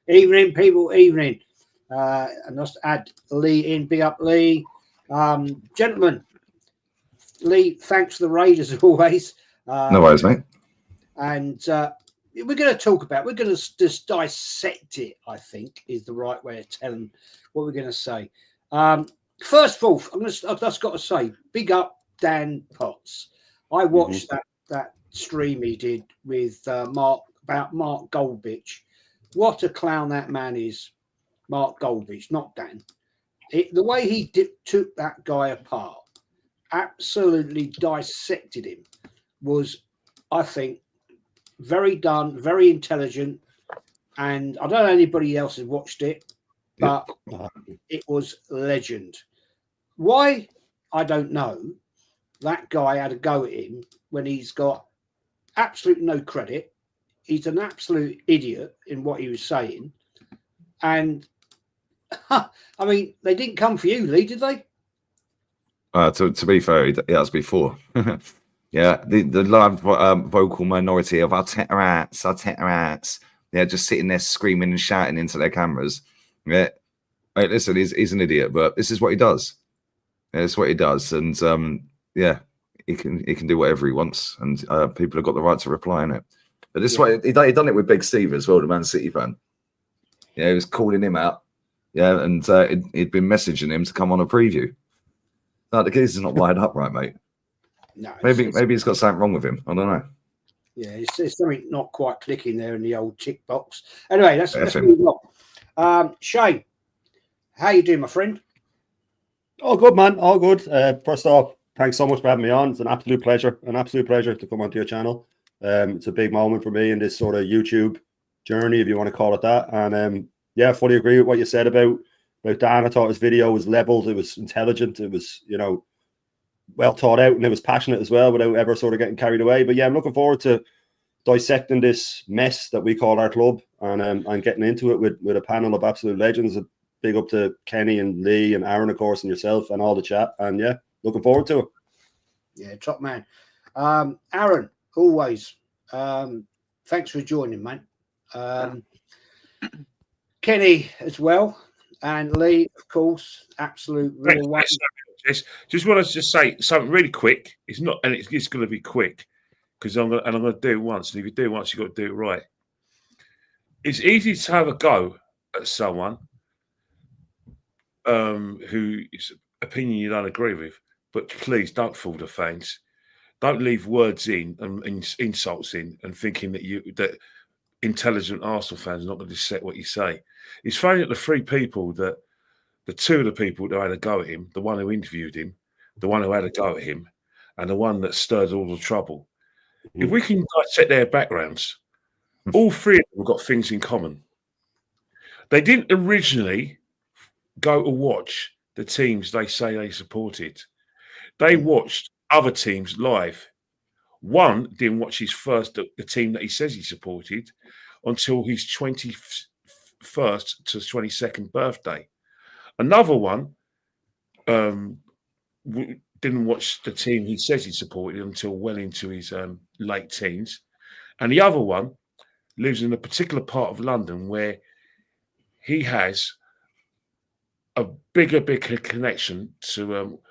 Evening, people, evening. And just add Lee in, big up Lee. Gentlemen, Lee, thanks for the raid as always. No worries, mate. And we're going to talk about, we're going to just dissect it, I think, is the right way of telling what we're going to say. First of all, I've just got to say, big up Dan Potts. I watched that stream he did with Mark Goldbitch. What a clown that man is, Mark Goldbitch, not Dan. The way he took that guy apart, absolutely dissected him, was, I think, very done, very intelligent. And I don't know anybody else has watched it, but it was legend. Why? I don't know. That guy had a go at him when he's got absolute no credit. He's an absolute idiot in what he was saying. And, I mean, they didn't come for you, Lee, did they? To be fair, it was before. Yeah, the live vocal minority of our Tetterats. Yeah, just sitting there screaming and shouting into their cameras. Yeah, hey, listen, he's an idiot, but this is what he does. Yeah, it's what he does, and yeah, he can do whatever he wants, and people have got the right to reply on it. But this way, he done it with Big Steve as well, the Man City fan. Yeah, he was calling him out. Yeah, and he'd been messaging him to come on a preview. No, the geezer's not wired up right, mate. No, maybe he's got something wrong with him. I don't know. Yeah, it's something not quite clicking there in the old tick box. Anyway, let's move on. Shane, how you doing, my friend? All good, man. All good. First off, thanks so much for having me on. It's an absolute pleasure to come onto your channel. It's a big moment for me in this sort of YouTube journey, if you want to call it that. And yeah, I fully agree with what you said about Dan. I thought his video was leveled. It was intelligent. It was, well thought out, and it was passionate as well, without ever sort of getting carried away. But yeah, I'm looking forward to dissecting this mess that we call our club, and getting into it with a panel of absolute legends. A big up to Kenny and Lee and Aaron, of course, and yourself and all the chat. And yeah, looking forward to it. Yeah, top man. Aaron, always. Thanks for joining, mate. Kenny as well, and Lee, of course. Absolute real one. Just want to say something really quick. It's not, and it's going to be quick because I'm going to do it once. And if you do it once, you've got to do it right. It's easy to have a go at someone whose opinion you don't agree with, but please don't fool the fans. Don't leave words in and insults in and thinking that intelligent Arsenal fans are not going to accept what you say. It's funny that the two of the people that had a go at him, the one who interviewed him, the one who had a go at him, and the one that stirred all the trouble. If we can dissect their backgrounds, all three of them have got things in common. They didn't originally go to watch the teams they say they supported. They watched other teams live. One didn't watch the team that he says he supported until his 21st to 22nd birthday. Another one didn't watch the team he says he supported until well into his late teens. And the other one lives in a particular part of London where he has a bigger connection to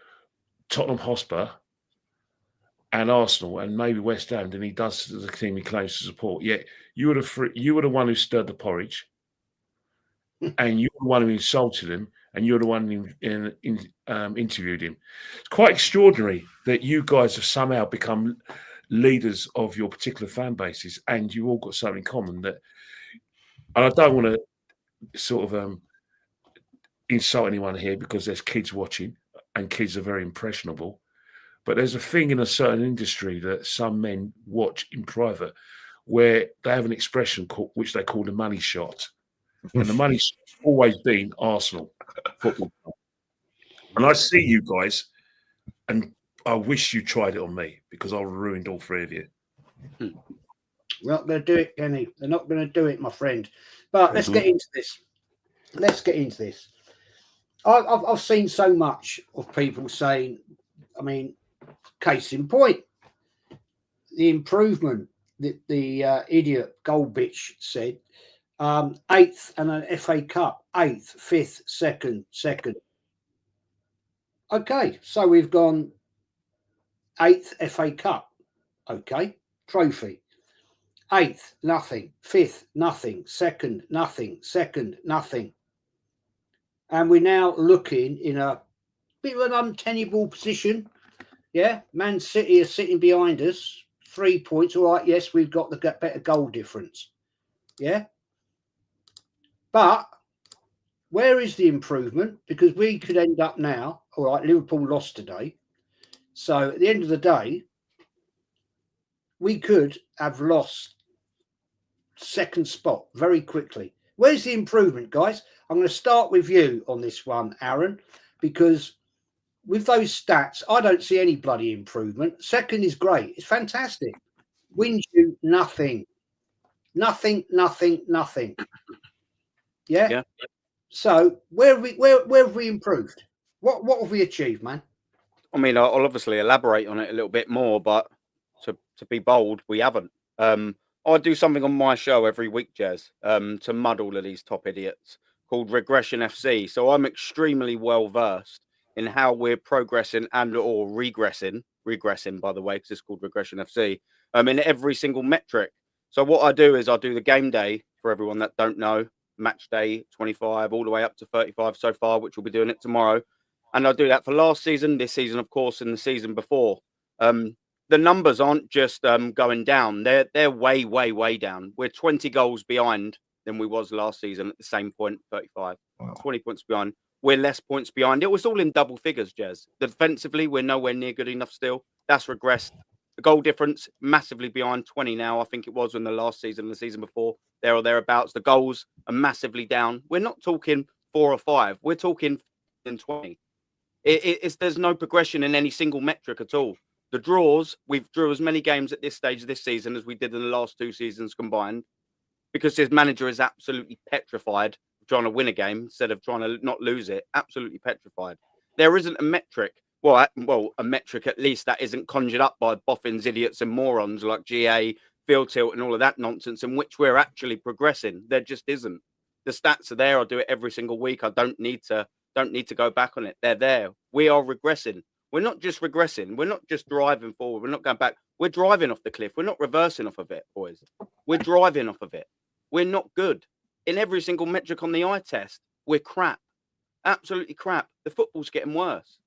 Tottenham Hotspur and Arsenal and maybe West Ham than he does to the team he claims to support. Yet you were the one who stirred the porridge, and you were the one who insulted him, and you're the one who interviewed him. It's quite extraordinary that you guys have somehow become leaders of your particular fan bases, and you've all got something in common. And I don't want to sort of insult anyone here because there's kids watching, and kids are very impressionable. But there's a thing in a certain industry that some men watch in private where they have an expression which they call the money shot. And the money shot's always been Arsenal football. And I see you guys, and I wish you tried it on me because I ruined all three of you. We're not going to do it, Kenny. They're not going to do it, my friend. But let's get into this. I've seen so much of people saying, I mean, case in point, the improvement that the idiot Goldbitch said 8th and an FA Cup, 8th, 5th, 2nd. Okay, so we've gone 8th FA Cup. Okay, trophy. 8th, nothing. 5th, nothing. 2nd, nothing. 2nd, nothing. And we're now looking in a bit of an untenable position. Yeah, Man City are sitting behind us, 3 points. All right, yes, we've got the better goal difference. Yeah. But where is the improvement? Because we could end up now, all right, Liverpool lost today. So at the end of the day, we could have lost second spot very quickly. Where's the improvement, guys? I'm going to start with you on this one, Aaron, because with those stats, I don't see any bloody improvement. Second is great. It's fantastic. Wins you nothing. Nothing. Yeah. So where have we improved? What have we achieved, man? I mean, I'll obviously elaborate on it a little bit more, but to be bold, we haven't. I do something on my show every week, Jez, to mud all of these top idiots, called Regression FC. So I'm extremely well versed in how we're progressing and or regressing, by the way, because it's called Regression FC, in every single metric. So what I do is I do the game day for everyone that don't know, match day 25 all the way up to 35 so far, which we'll be doing it tomorrow. And I do that for last season, this season, of course, and the season before. The numbers aren't just going down. They're way down. We're 20 goals behind than we was last season at the same point, 35. Wow. 20 points behind. We're less points behind. It was all in double figures, Jez. Defensively, we're nowhere near good enough still. That's regressed. The goal difference, massively behind, 20 now. I think it was in the last season and the season before, there or thereabouts. The goals are massively down. We're not talking 4 or 5. We're talking 20. There's no progression in any single metric at all. The draws, we've drew as many games at this stage of this season as we did in the last 2 seasons combined, because his manager is absolutely petrified of trying to win a game instead of trying to not lose it. Absolutely petrified. There isn't a metric, a metric at least that isn't conjured up by boffins, idiots and morons like GA, Field Tilt and all of that nonsense in which we're actually progressing. There just isn't. The stats are there. I do it every single week. I don't need to go back on it. They're there. We are regressing. We're not just regressing. We're not just driving forward. We're not going back. We're driving off the cliff. We're not reversing off of it, boys. We're driving off of it. We're not good. In every single metric on the eye test, we're crap. Absolutely crap. The football's getting worse.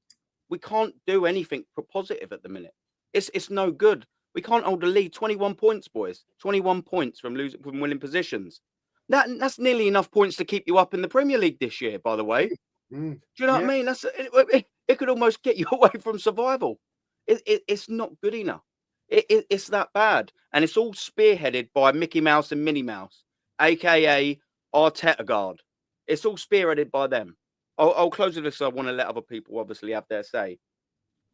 We can't do anything positive at the minute. It's no good. We can't hold the lead. 21 points, boys. 21 points from winning positions. That's nearly enough points to keep you up in the Premier League this year, by the way. Do you know what I mean? It could almost get you away from survival. It's not good enough. It's that bad. And it's all spearheaded by Mickey Mouse and Minnie Mouse, a.k.a. Arteta Guard. It's all spearheaded by them. I'll close with this. I want to let other people obviously have their say.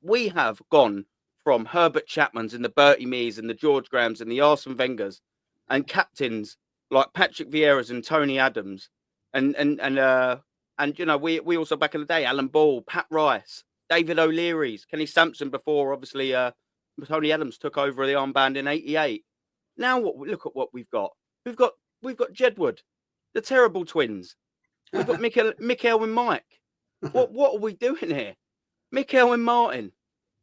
We have gone from Herbert Chapman's and the Bertie Mees and the George Grahams and the Arsene Wengers and captains like Patrick Vieira's and Tony Adams and you know, we also back in the day, Alan Ball, Pat Rice, David O'Leary's, Kenny Sampson before, obviously, Tony Adams took over the armband in '88. Now, look at what we've got. We've got Jedward, the terrible twins. We've got Mikel and Mike. What are we doing here? Mikel and Martin.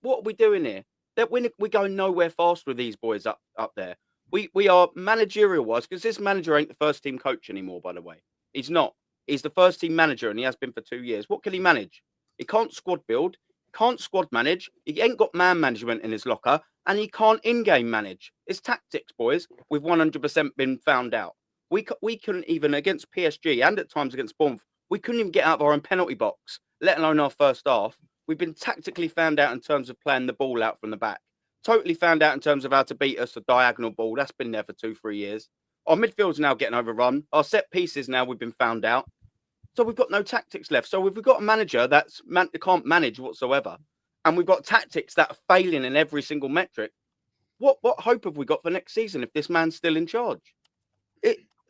What are we doing here? That we're going nowhere fast with these boys up there. We are managerial wise, because this manager ain't the first team coach anymore, by the way. He's not. He's the first team manager and he has been for 2 years. What can he manage? He can't squad build, can't squad manage. He ain't got man management in his locker and he can't in-game manage. It's tactics, boys. We've 100% been found out. We couldn't even, against PSG and at times against Bournemouth, we couldn't even get out of our own penalty box, let alone our first half. We've been tactically found out in terms of playing the ball out from the back. Totally found out in terms of how to beat us a diagonal ball. That's been there for 2-3 years. Our midfield's now getting overrun. Our set pieces now we've been found out. So we've got no tactics left. So if we've got a manager that can't manage whatsoever, and we've got tactics that are failing in every single metric, what hope have we got for next season if this man's still in charge?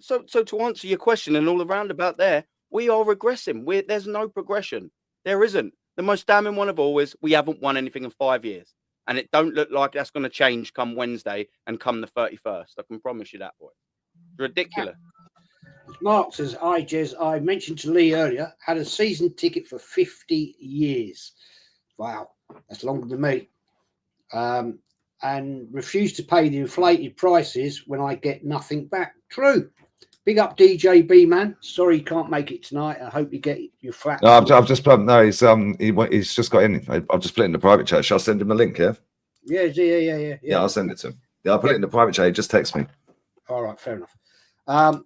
So to answer your question and all around about there, we are regressing. There's no progression. There isn't. The most damning one of all is we haven't won anything in 5 years. And it don't look like that's going to change come Wednesday and come the 31st. I can promise you that, boy. It's ridiculous. Mark says, "Hi, Jez. I mentioned to Lee earlier, had a season ticket for 50 years. Wow, that's longer than me. And refuse to pay the inflated prices when I get nothing back. True. Big up DJB, man. Sorry you can't make it tonight. I hope you get your flat. No, I've just put no. He's just got in. I've just put it in the private chat. Shall I send him a link? Yeah. Yeah. I'll send it to him. Yeah, I'll put it in the private chat. Just text me. All right, fair enough.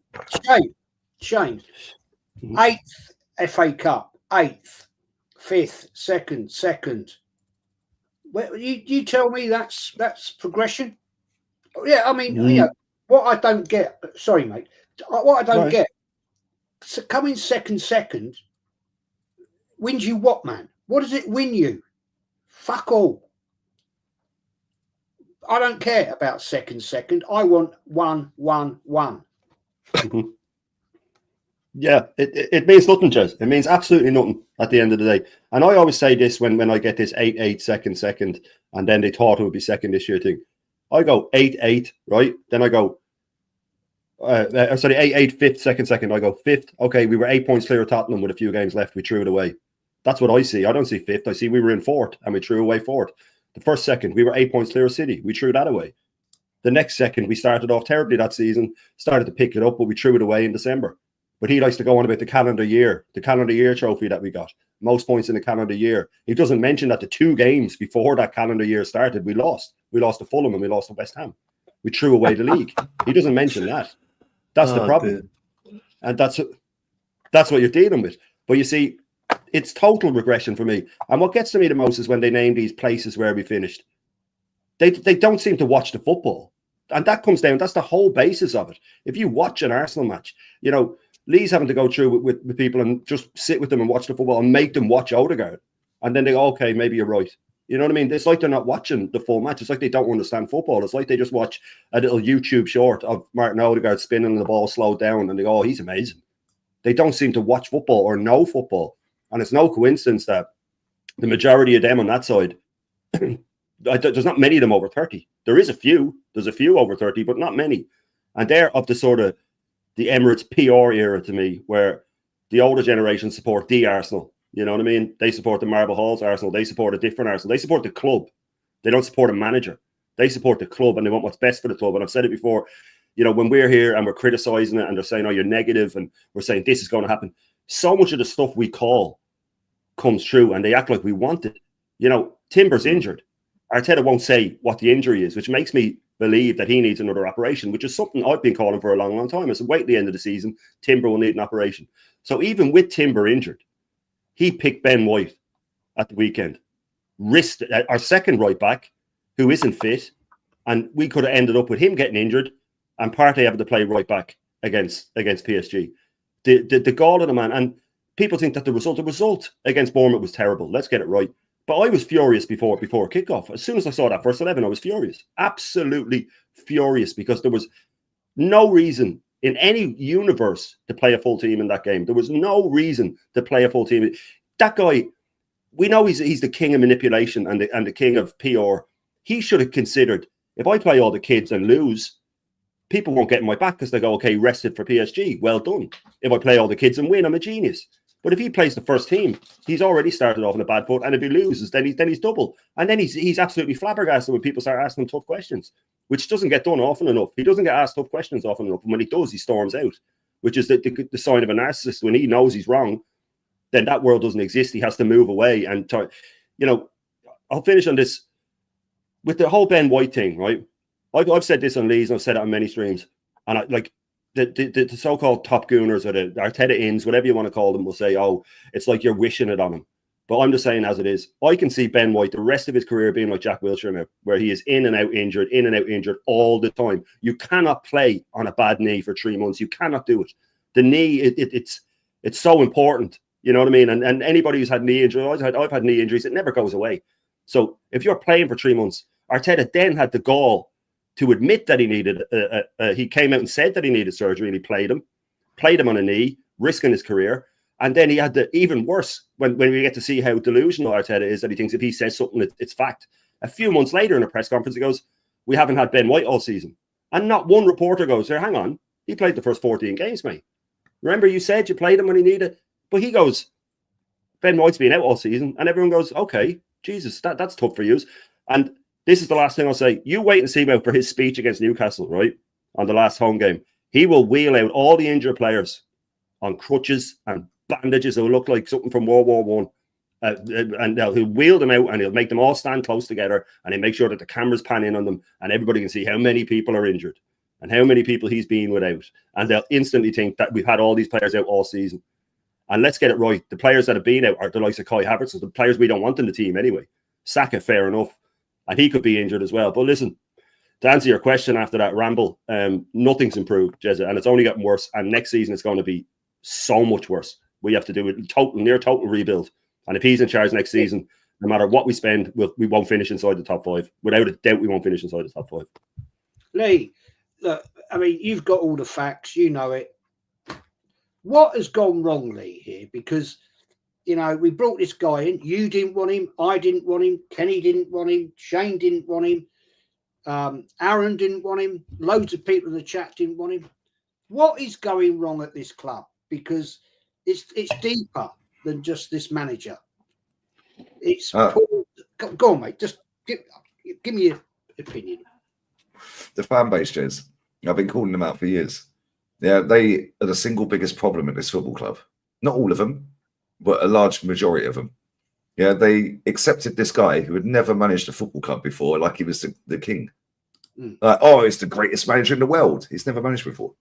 Shane, 8th FA Cup, 8th, 5th, 2nd. Well, you tell me that's progression? Yeah, I mean, you know, what I don't get. Sorry, mate. What I don't get. So coming second wins you what, man? What does it win you? Fuck all. I don't care about second. I want 1-1-1. Yeah, it means nothing, Jez. It means absolutely nothing at the end of the day. And I always say this when I get this 8-8 second, and then they thought it would be second this year thing. I go 8-8, right? Then I go, 8-8, 5th, second. I go 5th. Okay, we were 8 points clear of Tottenham with a few games left. We threw it away. That's what I see. I don't see 5th. I see we were in 4th and we threw away 4th. The first second, we were 8 points clear of City. We threw that away. The next second, we started off terribly that season, started to pick it up, but we threw it away in December. But he likes to go on about the calendar year trophy that we got. Most points in the calendar year. He doesn't mention that the 2 games before that calendar year started, we lost. We lost to Fulham and we lost to West Ham. We threw away the league. He doesn't mention that. That's the problem. Dude. And that's what you're dealing with. But you see, it's total regression for me. And what gets to me the most is when they name these places where we finished. They don't seem to watch the football. And that comes down, that's the whole basis of it. If you watch an Arsenal match, you know, Lee's having to go through with people and just sit with them and watch the football and make them watch Odegaard. And then they go, okay, maybe you're right. You know what I mean? It's like they're not watching the full match. It's like they don't understand football. It's like they just watch a little YouTube short of Martin Odegaard spinning and the ball slowed down and they go, oh, he's amazing. They don't seem to watch football or know football. And it's no coincidence that the majority of them on that side, there's not many of them over 30. There is a few. There's a few over 30, but not many. And they're of the sort of the Emirates PR era to me, where the older generation support the Arsenal. You know what I mean? They support the Marble Halls Arsenal. They support a different Arsenal. They support the club. They don't support a manager. They support the club and they want what's best for the club. And I've said it before, you know, when we're here and we're criticizing it and they're saying, oh, you're negative and we're saying this is going to happen, so much of the stuff we call comes true and they act like we want it. You know, Timber's injured. Arteta won't say what the injury is, which makes me believe that he needs another operation, which is something I've been calling for a long, long time. I said, wait at the end of the season, Timber will need an operation. So even with Timber injured, he picked Ben White at the weekend, risked our second right back, who isn't fit, and we could have ended up with him getting injured and Partey having to play right back against PSG. The goal of the man, and people think that the result against Bournemouth was terrible. Let's get it right. But I was furious before kickoff. As soon as I saw that first 11, I was furious. Absolutely furious, because there was no reason in any universe to play a full team in that game. There was no reason to play a full team. That guy, we know he's the king of manipulation and the king of PR. He should have considered, if I play all the kids and lose, people won't get my back because they go, okay, rested for PSG. Well done. If I play all the kids and win, I'm a genius. But if he plays the first team, he's already started off on a bad foot. And if he loses, then he's double. And then he's absolutely flabbergasted when people start asking him tough questions, which doesn't get done often enough. He doesn't get asked tough questions often enough. And when he does, he storms out, which is the sign of a narcissist. When he knows he's wrong, then that world doesn't exist. He has to move away. And, you know, I'll finish on this with the whole Ben White thing, right? I've said this on Lee's and I've said it on many streams. And I like the so-called top gooners or the Arteta-ins, whatever you want to call them, will say, oh, it's like you're wishing it on him. But I'm just saying as it is. I can see Ben White the rest of his career being like Jack Wilshere now, where he is in and out injured all the time. You cannot play on a bad knee for 3 months. You cannot do it. The knee, it's so important. You know what I mean? And anybody who's had knee injuries, I've had knee injuries, it never goes away. So if you're playing for 3 months, Arteta then had the gall to admit that he needed, he came out and said that he needed surgery, and he played him on a knee, risking his career. And then he had the even worse when we get to see how delusional Arteta is, that he thinks if he says something, it's fact. A few months later in a press conference, he goes, we haven't had Ben White all season. And not one reporter goes, hang on, he played the first 14 games, mate. Remember, you said you played him when he needed. But he goes, Ben White's been out all season, and everyone goes, okay, Jesus, that's tough for you. And this is the last thing I'll say. You wait and see him out for his speech against Newcastle, right, on the last home game. He will wheel out all the injured players on crutches and bandages that will look like something from World War One. And he'll wheel them out and he'll make them all stand close together, and he'll make sure that the cameras pan in on them and everybody can see how many people are injured and how many people he's been without. And they'll instantly think that we've had all these players out all season. And let's get it right. The players that have been out are the likes of Kai Havertz, the players we don't want in the team anyway. Saka, fair enough. And he could be injured as well. But listen, to answer your question after that ramble, nothing's improved, Jezza, and it's only gotten worse. And next season it's going to be so much worse. We have to do a near total rebuild. And if he's in charge next season, no matter what we spend, we won't finish inside the top 5. Without a doubt, we won't finish inside the top 5. Lee, look, I mean, you've got all the facts. You know it. What has gone wrong, Lee, here? Because, you know, we brought this guy in. You didn't want him. I didn't want him. Kenny didn't want him. Shane didn't want him. Aaron didn't want him. Loads of people in the chat didn't want him. What is going wrong at this club? Because it's deeper than just this manager. It's go on, mate. Just give me your opinion. The fan base, Jez. I've been calling them out for years. Yeah, they are the single biggest problem at this football club. Not all of them, but a large majority of them. Yeah, they accepted this guy who had never managed a football club before, like he was the king. Like, oh, he's the greatest manager in the world. He's never managed before.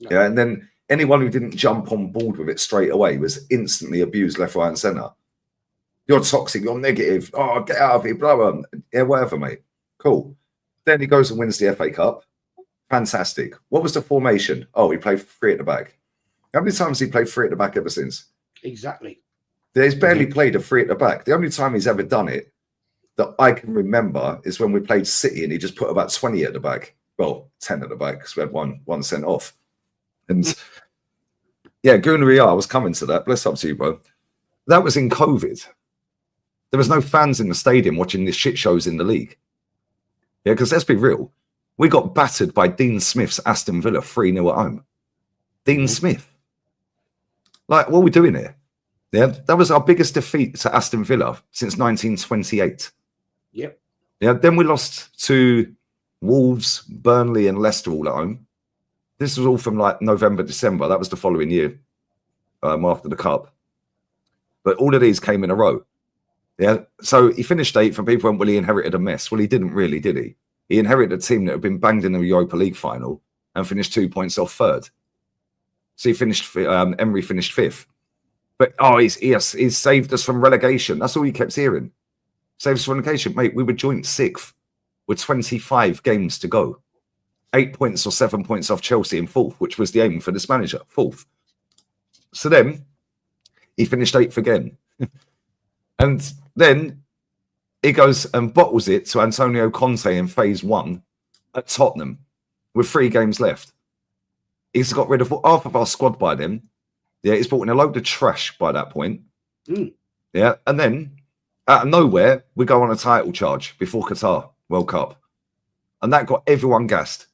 No. Yeah, and then anyone who didn't jump on board with it straight away was instantly abused left, right, and centre. You're toxic, you're negative. Oh, get out of here, blah, blah. Yeah, whatever, mate. Cool. Then he goes and wins the FA Cup. Fantastic. What was the formation? Oh, he played 3 at the back. How many times has he played 3 at the back ever since? Exactly. He's barely played a 3 at the back. The only time he's ever done it that I can remember is when we played City and he just put about 20 at the back. Well, 10 at the back because we had one sent off. And yeah, Gunnar, I was coming to that. Bless up to you, bro. That was in COVID. There was no fans in the stadium watching these shit shows in the league. Yeah, because let's be real. We got battered by Dean Smith's Aston Villa 3-0 at home. Dean Smith. Like, what are we doing here? Yeah, that was our biggest defeat to Aston Villa since 1928. Yep. Yeah, then we lost to Wolves, Burnley, and Leicester all at home. This was all from like November, December. That was the following year after the Cup. But all of these came in a row. Yeah, so he finished 8th and people went, well, he inherited a mess. Well, he didn't really, did he? He inherited a team that had been banged in the Europa League final and finished 2 points off 3rd. So he finished, Emery finished 5th. But, he's saved us from relegation. That's all he kept hearing. Saved us from relegation. Mate, we were joint 6th with 25 games to go. 8 points or 7 points off Chelsea in 4th, which was the aim for this manager, 4th. So then he finished 8th again. And then he goes and bottles it to Antonio Conte in phase 1 at Tottenham with 3 games left. He's got rid of half of our squad by then. Yeah, he's brought in a load of trash by that point. Yeah, and then out of nowhere, we go on a title charge before Qatar World Cup. And that got everyone gassed.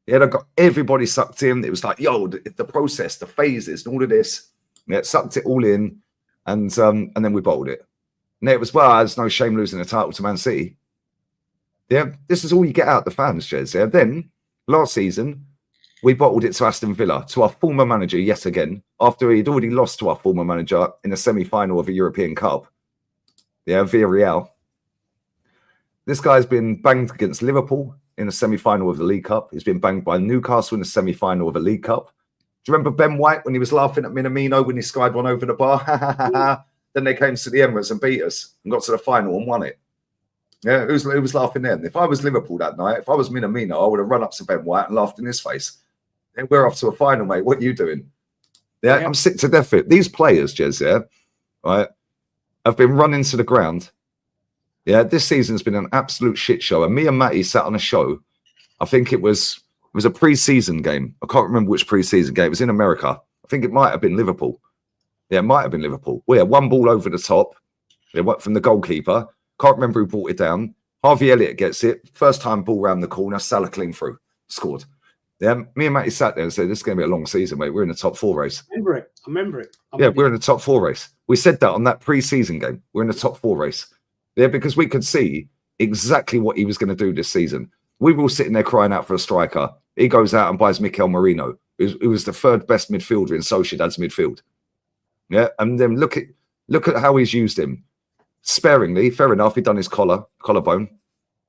Yeah, that got everybody sucked in. It was like, yo, the process, the phases, and all of this. Yeah, it sucked it all in. And then we bottled it. And it was, well, there's no shame losing the title to Man City. Yeah, this is all you get out of the fans, Jez. Yeah, then last season, we bottled it to Aston Villa, to our former manager yet again, after he'd already lost to our former manager in a semi-final of a European Cup. Yeah, Villarreal. This guy's been banged against Liverpool in a semi-final of the League Cup. He's been banged by Newcastle in a semi-final of a League Cup. Do you remember Ben White when he was laughing at Minamino when he skied one over the bar? Then they came to the Emirates and beat us and got to the final and won it. Yeah, who was laughing then? If I was Liverpool that night, if I was Minamino, I would have run up to Ben White and laughed in his face. Hey, we're off to a final, mate. What are you doing? Yeah, I'm sick to death of it. These players, Jez, yeah, right, have been run into the ground. Yeah, this season's been an absolute shit show. And me and Matty sat on a show. I think it was a pre-season game. I can't remember which pre-season game. It was in America. I think it might have been Liverpool. Yeah, it might have been Liverpool. We had one ball over the top. It went from the goalkeeper. Can't remember who brought it down. Harvey Elliott gets it. First time ball round the corner. Salah clean through. Scored. Yeah, me and Matty sat there and said, this is going to be a long season, mate. We're in the top 4 race. I remember it. We're in the top 4 race. We said that on that pre-season game. We're in the top 4 race. Yeah, because we could see exactly what he was going to do this season. We were all sitting there crying out for a striker. He goes out and buys Mikel Merino, who was the 3rd best midfielder in Sociedad's midfield. Yeah, and then look at how he's used him. Sparingly, fair enough. He'd done his collarbone,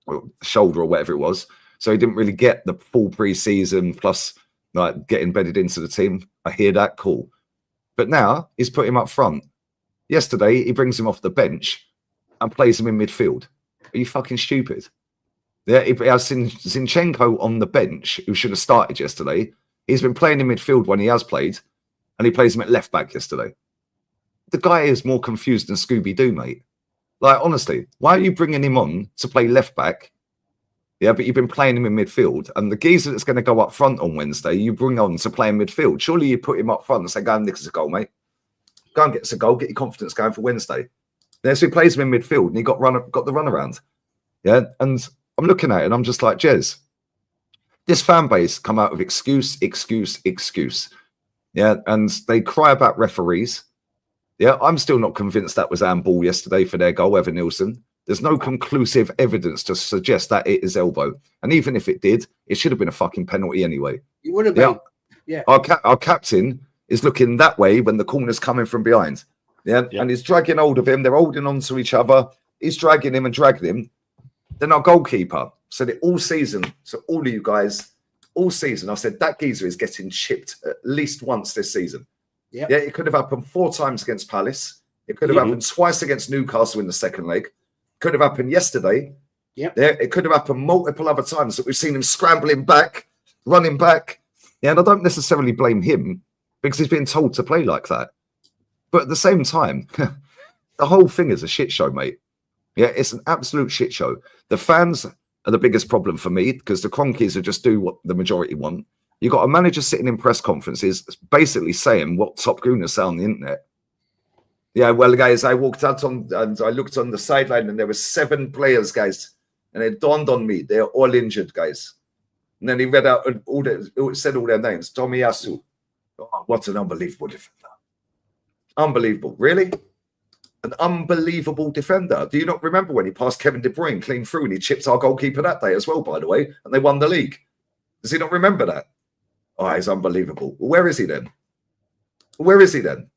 or shoulder, or whatever it was. So he didn't really get the full pre-season plus like get embedded into the team. I hear that, cool. But now he's put him up front. Yesterday, he brings him off the bench and plays him in midfield. Are you fucking stupid? Yeah, he has Zinchenko on the bench, who should have started yesterday. He's been playing in midfield when he has played, and he plays him at left back yesterday. The guy is more confused than Scooby-Doo, mate. Like, honestly, why are you bringing him on to play left back? Yeah, but you've been playing him in midfield. And the geezer that's going to go up front on Wednesday, you bring on to play in midfield. Surely you put him up front and say, go and nick us a goal, mate. Go and get us a goal. Get your confidence going for Wednesday. Yeah, so he plays him in midfield and he got the run around. Yeah, and I'm looking at it and I'm just like, Jez, this fan base come out of excuse. Yeah, and they cry about referees. Yeah, I'm still not convinced that was handball yesterday for their goal, Evan Nielsen. There's no conclusive evidence to suggest that it is elbow. And even if it did, it should have been a fucking penalty anyway. It would have been. Yeah. Our captain is looking that way when the corner's coming from behind. Yeah. And he's dragging hold of him. They're holding on to each other. He's dragging him and dragging him. Then our goalkeeper said it all season. So all of you guys, all season, I said that geezer is getting chipped at least once this season. Yeah. Yeah. It could have happened 4 times against Palace. It could have happened twice against Newcastle in the second leg. Could have happened yesterday. Yep. Yeah, it could have happened multiple other times that we've seen him scrambling back, running back. Yeah, and I don't necessarily blame him because he's being told to play like that. But at the same time, the whole thing is a shit show, mate. Yeah, it's an absolute shit show. The fans are the biggest problem for me because the Cronkies are just do what the majority want. You've got a manager sitting in press conferences basically saying what Top Gooners say on the internet. Yeah, well, guys, I walked out and I looked on the sideline and there were 7 players, guys. And it dawned on me, they're all injured, guys. And then he read out said all their names. Tommy Yasu. Oh, what an unbelievable defender. Unbelievable. Really? An unbelievable defender. Do you not remember when he passed Kevin De Bruyne clean through and he chipped our goalkeeper that day as well, by the way, and they won the league? Does he not remember that? Oh, he's unbelievable. Well, where is he then? Where is he then?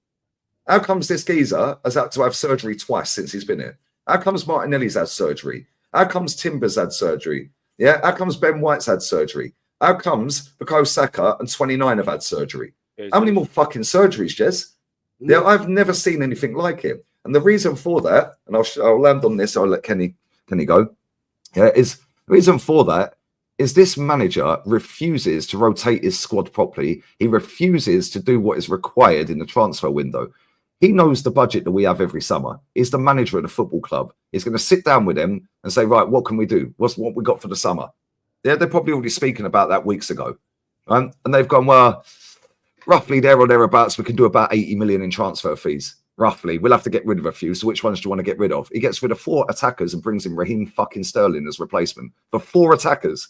How comes this geezer has had to have surgery twice since he's been here? How comes Martinelli's had surgery? How comes Timber's had surgery? Yeah. How comes Ben White's had surgery? How comes Bukayo Saka and 29 have had surgery? How many more fucking surgeries, Jez? Yeah, I've never seen anything like it. And the reason for that, and I'll land on this, I'll let Kenny go. Yeah, is the reason for that is this manager refuses to rotate his squad properly. He refuses to do what is required in the transfer window. He knows the budget that we have every summer. He's the manager of the football club. He's going to sit down with them and say, right, what can we do? What's what we got for the summer? Yeah, they're probably already speaking about that weeks ago. And they've gone, well, roughly there or thereabouts, we can do about 80 million in transfer fees. Roughly. We'll have to get rid of a few. So which ones do you want to get rid of? He gets rid of 4 attackers and brings in Raheem fucking Sterling as replacement for 4 attackers.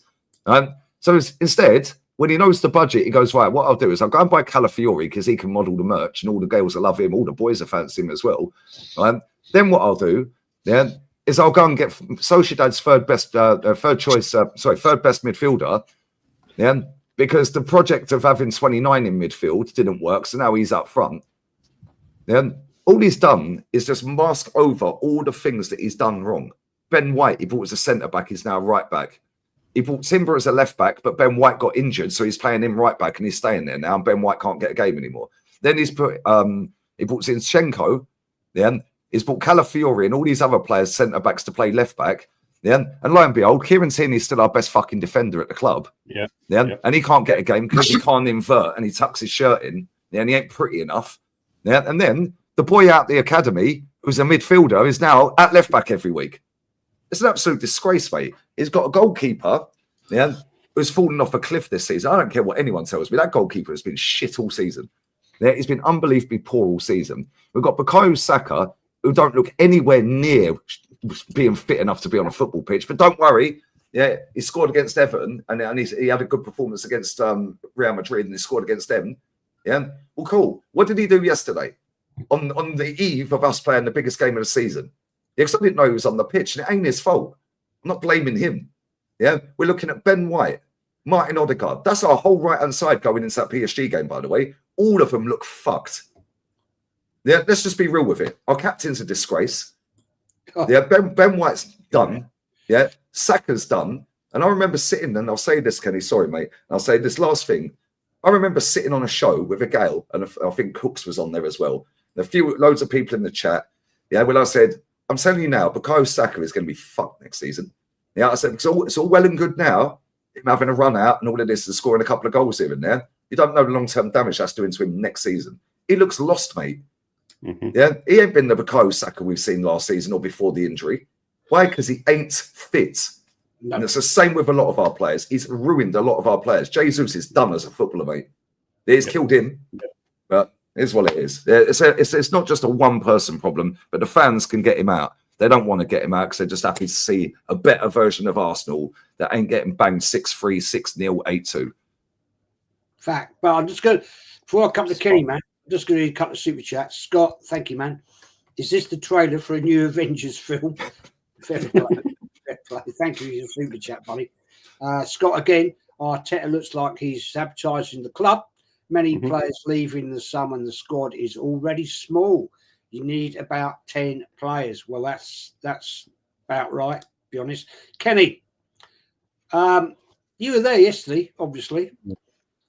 So instead, when he knows the budget, he goes, right, what I'll do is I'll go and buy Calafiori because he can model the merch and all the girls will love him. All the boys will fancy him as well. Then what I'll do, is I'll go and get Sociedad's third best midfielder. Yeah, because the project of having 29 in midfield didn't work. So now he's up front. Yeah, all he's done is just mask over all the things that he's done wrong. Ben White, he brought as a centre back, he's now right back. He brought Timber as a left back, but Ben White got injured, so he's playing him right back and he's staying there now. And Ben White can't get a game anymore. Then he brought Zinchenko, he's brought Calafiori and all these other players, centre backs, to play left back. And lo and behold, Kieran Tierney's still our best fucking defender at the club. And he can't get a game because he can't invert and he tucks his shirt in. And he ain't pretty enough. And then the boy out the academy, who's a midfielder, is now at left back every week. It's an absolute disgrace, mate. He's got a goalkeeper, who's fallen off a cliff this season. I don't care what anyone tells me. That goalkeeper has been shit all season. He's been unbelievably poor all season. We've got Bukayo Saka, who don't look anywhere near being fit enough to be on a football pitch. But don't worry, Yeah, he scored against Everton, and he had a good performance against Real Madrid, and he scored against them. Yeah, well, cool. What did he do yesterday on the eve of us playing the biggest game of the season? Yeah, because I didn't know he was on the pitch, and it ain't his fault. I'm not blaming him. Yeah, we're looking at Ben White, Martin Odegaard. That's our whole right-hand side going into that PSG game, by the way. All of them look fucked. Yeah, let's just be real with it. Our captain's a disgrace. Oh. Yeah, Ben White's done. Yeah, Saka's done. And I remember sitting, and I'll say this, Kenny, sorry, mate. I'll say this last thing. I remember sitting on a show with a Gale, and I think Cooks was on there as well. Loads of people in the chat. Yeah, well, I said, I'm telling you now, Bukayo Saka is going to be fucked next season. Yeah, I said, it's all well and good now, him having a run out and all of this and scoring a couple of goals here and there. You don't know the long-term damage that's doing to him next season. He looks lost, mate. Mm-hmm. Yeah, he ain't been the Bukayo Saka we've seen last season or before the injury. Why? Because he ain't fit. No. And it's the same with a lot of our players. He's ruined a lot of our players. Jesus is done as a footballer, mate. He's killed him. But here's what it is. It's not just a one-person problem, but the fans can get him out. They don't want to get him out because they're just happy to see a better version of Arsenal that ain't getting banged 6-3, 6-0, 8-2. Fact. But I'm just going to, before I come to Kenny, man, I'm just going to read a couple of super chats. Scott, thank you, man. Is this the trailer for a new Avengers film? Fair play. Fair play. Thank you for your super chat, buddy. Scott, again, Arteta looks like he's sabotaging the club. Many players leaving the summer and the squad is already small. You need about 10 players. Well, that's about right, to be honest. Kenny, you were there yesterday, obviously,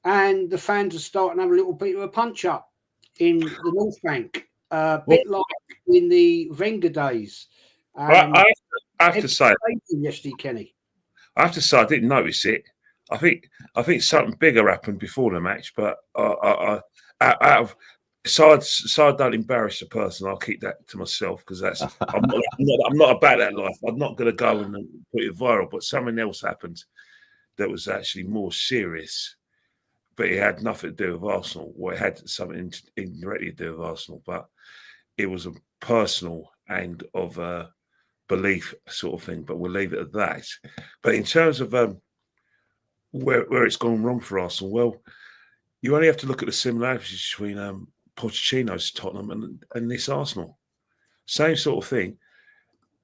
and the fans are starting to have a little bit of a punch-up in the North Bank, a bit like in the Wenger days. I have to say, yesterday, Kenny. I have to say, I didn't notice it. I think something bigger happened before the match, but so I don't embarrass the person. I'll keep that to myself because I'm not about that life. I'm not going to go and put it viral. But something else happened that was actually more serious, but it had nothing to do with Arsenal. Well, it had something indirectly to do with Arsenal, but it was a personal and of a belief sort of thing. But we'll leave it at that. But in terms of where it's gone wrong for Arsenal, well, you only have to look at the similarities between Pochettino's Tottenham and this Arsenal. Same sort of thing.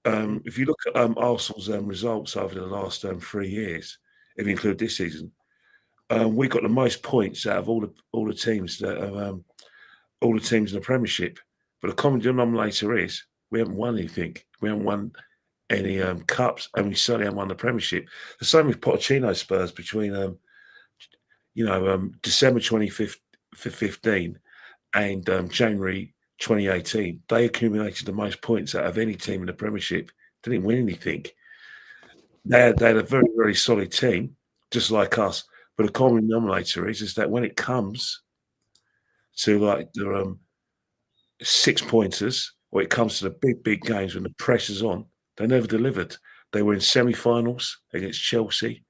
If you look at Arsenal's results over the last 3 years, if you include this season, we got the most points out of all the teams that all the teams in the Premiership. But the common denominator is we haven't won anything. We haven't won any cups, and we certainly haven't won the Premiership. The same with Pochettino's Spurs between December 2015 and January 2018. They accumulated the most points out of any team in the Premiership. They didn't win anything. They had a very, very solid team, just like us. But the common denominator is that when it comes to like the 6-pointers, or it comes to the big games when the pressure's on, they never delivered. They were in semi-finals against Chelsea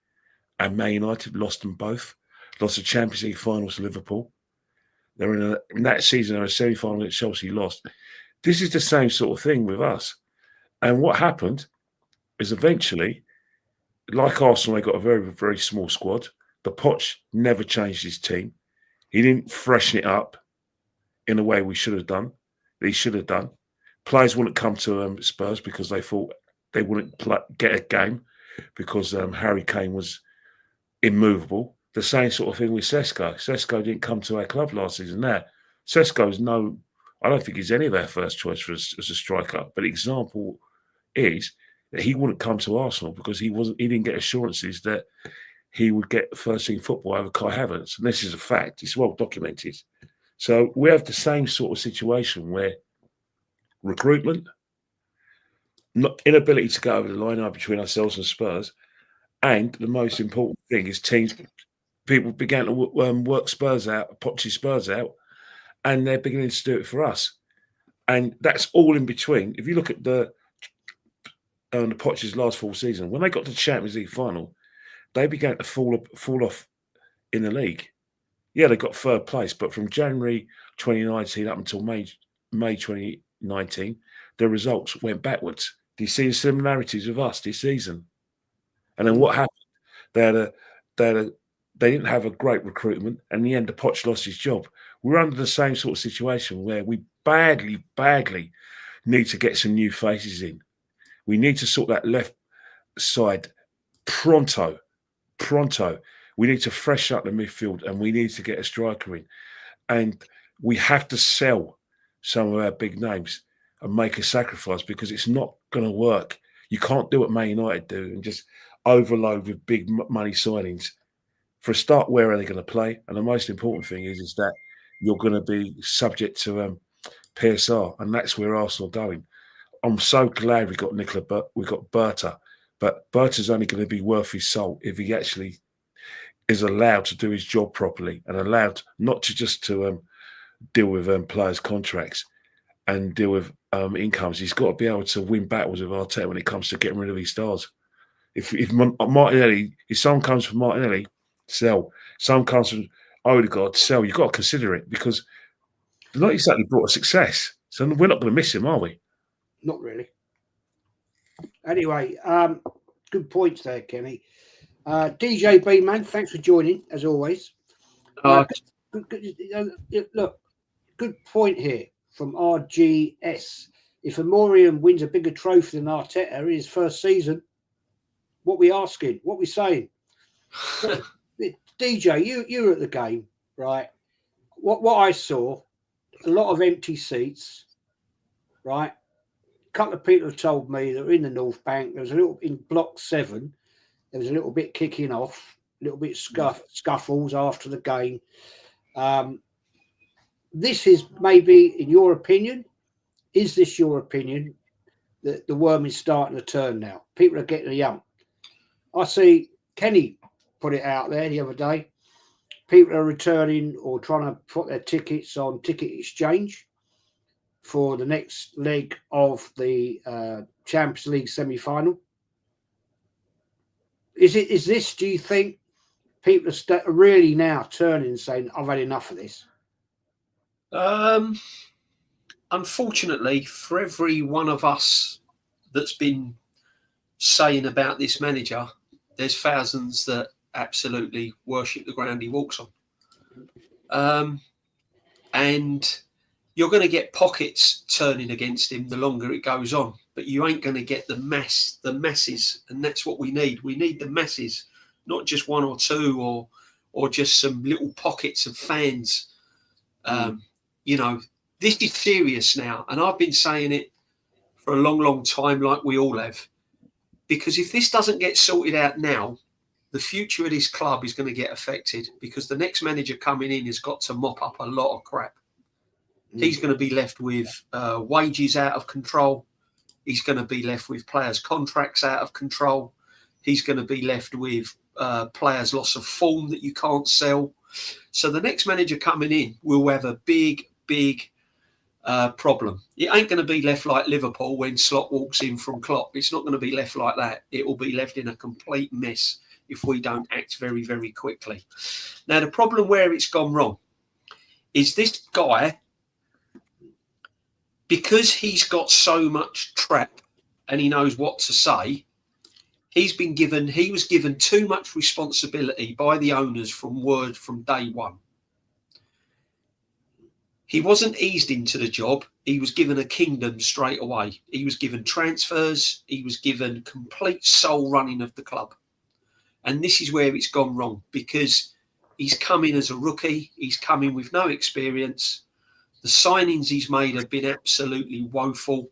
and Man United, lost them both. Lost the Champions League finals to Liverpool. They were in that season, they were a semi-final against Chelsea, lost. This is the same sort of thing with us. And what happened is eventually, like Arsenal, they got a very, very small squad. The Poch never changed his team. He didn't freshen it up in a way we should have done. He should have done. Players wouldn't come to Spurs because they thought they wouldn't get a game because Harry Kane was immovable. The same sort of thing with Sesko. Sesko didn't come to our club last season. Now, Sesko's I don't think he's any of our first choice as a striker. But the example is that he wouldn't come to Arsenal because he didn't get assurances that he would get first-team football over Kai Havertz. And this is a fact. It's well documented. So we have the same sort of situation where recruitment, inability to get over the line between ourselves and Spurs, and the most important thing is people began to work Spurs out, Poch's Spurs out, and they're beginning to do it for us. And that's all in between. If you look at the Poch's last full season, when they got to the Champions League final, they began to fall off in the league. Yeah, they got third place, but from January 2019 up until May 2019, the results went backwards. Do you see the similarities with us this season? And then what happened? They didn't have a great recruitment, and in the end, the Poch lost his job. We're under the same sort of situation where we badly need to get some new faces in. We need to sort that left side pronto. We need to fresh up the midfield, and we need to get a striker in. And we have to sell some of our big names and make a sacrifice, because it's not going to work. You can't do what Man United do and just overload with big money signings. For a start, where are they going to play? And the most important thing is that you're going to be subject to PSR, and that's where Arsenal are going. I'm so glad we got Berta, but Berta's only going to be worth his salt if he actually is allowed to do his job properly and allowed not to just to deal with players' contracts and deal with incomes. He's got to be able to win battles with Arteta when it comes to getting rid of his stars. If Martinelli, if someone comes from Martinelli, sell. Someone comes from Odegaard, sell. You've got to consider it, because they're not exactly brought a success. So we're not going to miss him, are we? Not really. Anyway, good points there, Kenny. DJB, man, thanks for joining, as always. Look, good point here from RGS. If Amorium wins a bigger trophy than Arteta in his first season, what we asking? What we saying? DJ, you were at the game, right? What I saw, a lot of empty seats, right? A couple of people have told me that in the North Bank, there was a little, in block 7, there was a little bit kicking off, a little bit scuffles after the game. This is maybe, in your opinion, is this your opinion, that the worm is starting to turn now? People are getting young. I see Kenny put it out there the other day. People are returning or trying to put their tickets on ticket exchange for the next leg of the Champions League semi-final. Is this, do you think, people are really now turning and saying, I've had enough of this? Unfortunately, for every one of us that's been saying about this manager, there's thousands that absolutely worship the ground he walks on. And you're going to get pockets turning against him the longer it goes on, but you ain't going to get the masses, and that's what we need. We need the masses, not just one or two or just some little pockets of fans. You know, this is serious now, and I've been saying it for a long time, like we all have, because if this doesn't get sorted out now, the future of this club is going to get affected, because the next manager coming in has got to mop up a lot of crap. He's going to be left with wages out of control. He's going to be left with players' contracts out of control. He's going to be left with players' loss of form that you can't sell. So the next manager coming in will have a big problem. It ain't going to be left like Liverpool when Slot walks in from Klopp. It's not going to be left like that. It will be left in a complete mess if we don't act very, very quickly. Now, the problem where it's gone wrong is this guy, because he's got so much trap and he knows what to say, he was given too much responsibility by the owners from day one. He wasn't eased into the job. He was given a kingdom straight away. He was given transfers. He was given complete sole running of the club. And this is where it's gone wrong, because he's come in as a rookie. He's come in with no experience. The signings he's made have been absolutely woeful.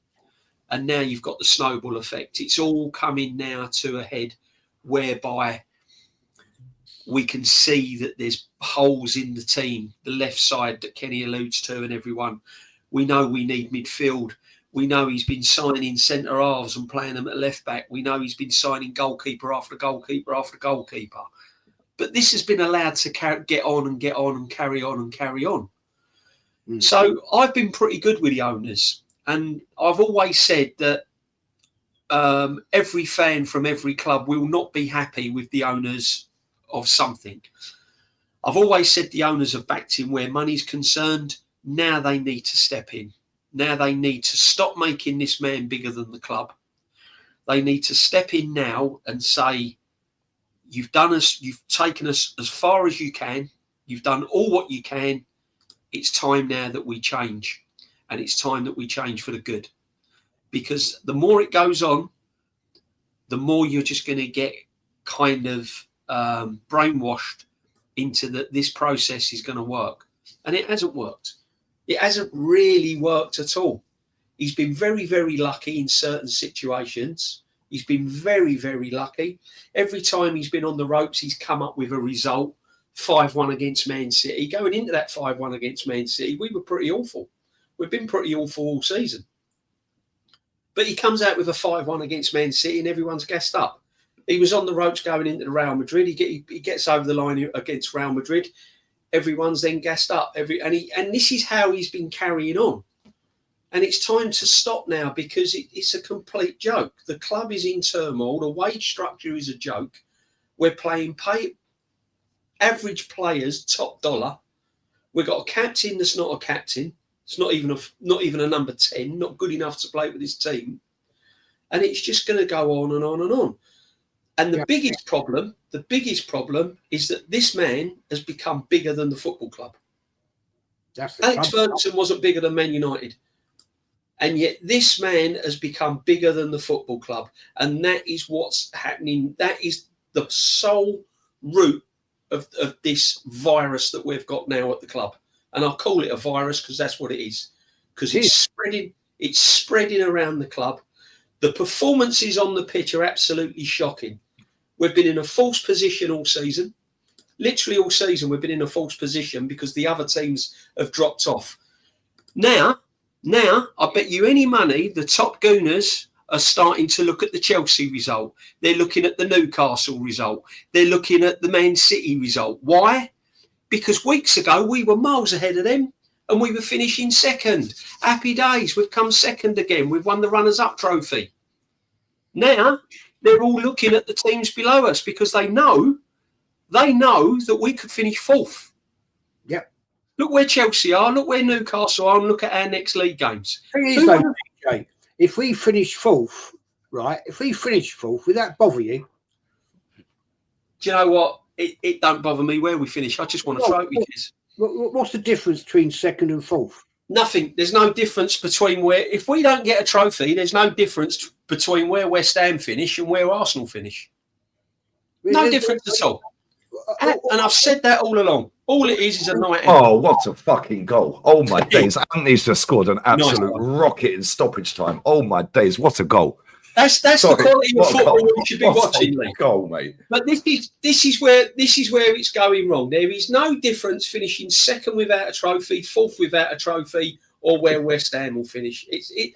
And now you've got the snowball effect. It's all coming now to a head whereby we can see that there's holes in the team, the left side that Kenny alludes to, and everyone. We know we need midfield. We know he's been signing centre halves and playing them at left back. We know he's been signing goalkeeper after goalkeeper after goalkeeper. But this has been allowed to get on and carry on. So I've been pretty good with the owners. And I've always said that every fan from every club will not be happy with the owners of something. I've always said the owners have backed him where money's concerned. Now they need to step in. Now they need to stop making this man bigger than the club. They need to step in now and say, You've taken us as far as you can. You've done all what you can. It's time now that we change, and it's time that we change for the good. Because the more it goes on, the more you're just going to get kind of brainwashed into that this process is going to work. And it hasn't worked. It hasn't really worked at all. He's been very, very lucky in certain situations. He's been very, very lucky. Every time he's been on the ropes, he's come up with a result. 5-1 against Man City. Going into that 5-1 against Man City, we were pretty awful. We've been pretty awful all season. But he comes out with a 5-1 against Man City and everyone's gassed up. He was on the ropes going into the Real Madrid. He gets over the line against Real Madrid. Everyone's then gassed up. And this is how he's been carrying on. And it's time to stop now because it's a complete joke. The club is in turmoil. The wage structure is a joke. We're playing average players top dollar. We've got a captain that's not a captain. It's not even a number 10, not good enough to play with this team. And it's just going to go on and on and on. And the biggest problem is that this man has become bigger than the football club. Alex Ferguson wasn't bigger than Man United. And yet this man has become bigger than the football club. And that is what's happening. That is the sole root of this virus that we've got now at the club. And I'll call it a virus because that's what it is. Because it's spreading around the club. The performances on the pitch are absolutely shocking. We've been in a false position all season. Literally all season we've been in a false position because the other teams have dropped off. Now, I bet you any money the top gooners are starting to look at the Chelsea result. They're looking at the Newcastle result. They're looking at the Man City result. Why? Because weeks ago we were miles ahead of them and we were finishing second. Happy days. We've come second again. We've won the runners-up trophy. Now they're all looking at the teams below us because they know that we could finish fourth. Yep. Look where Chelsea are. Look where Newcastle are. And look at our next league games. The thing is, though, DJ, if we finish fourth, right? If we finish fourth, would that bother you? Do you know what? It don't bother me where we finish. I just want a trophy. What's the difference between second and fourth? Nothing. There's no difference between if we don't get a trophy, there's no difference between where West Ham finish and where Arsenal finish. No difference at all. And I've said that all along. All it is a night out. Oh, what a fucking goal. Oh, my days. Anthony's just scored an absolute rocket in stoppage time. Oh, my days. What a goal. That's the quality of football we should be watching, Lee. Goal, mate. But this is where it's going wrong. There is no difference finishing second without a trophy, fourth without a trophy, or where West Ham will finish.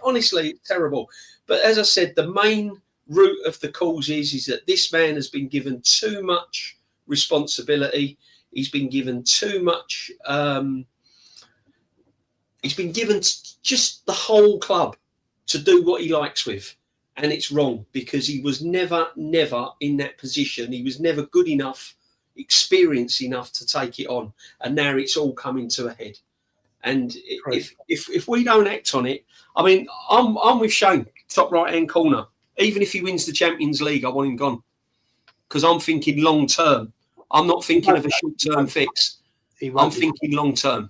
Honestly, it's terrible. But as I said, the main root of the cause is that this man has been given too much responsibility. He's been given too much. He's been given just the whole club to do what he likes with. And it's wrong because he was never in that position. He was never good enough, experienced enough to take it on. And now it's all coming to a head. And if we don't act on it, I mean, I'm with Shane, top right-hand corner. Even if he wins the Champions League, I want him gone. Because I'm thinking long term. I'm not thinking of a short-term fix. I'm thinking long term.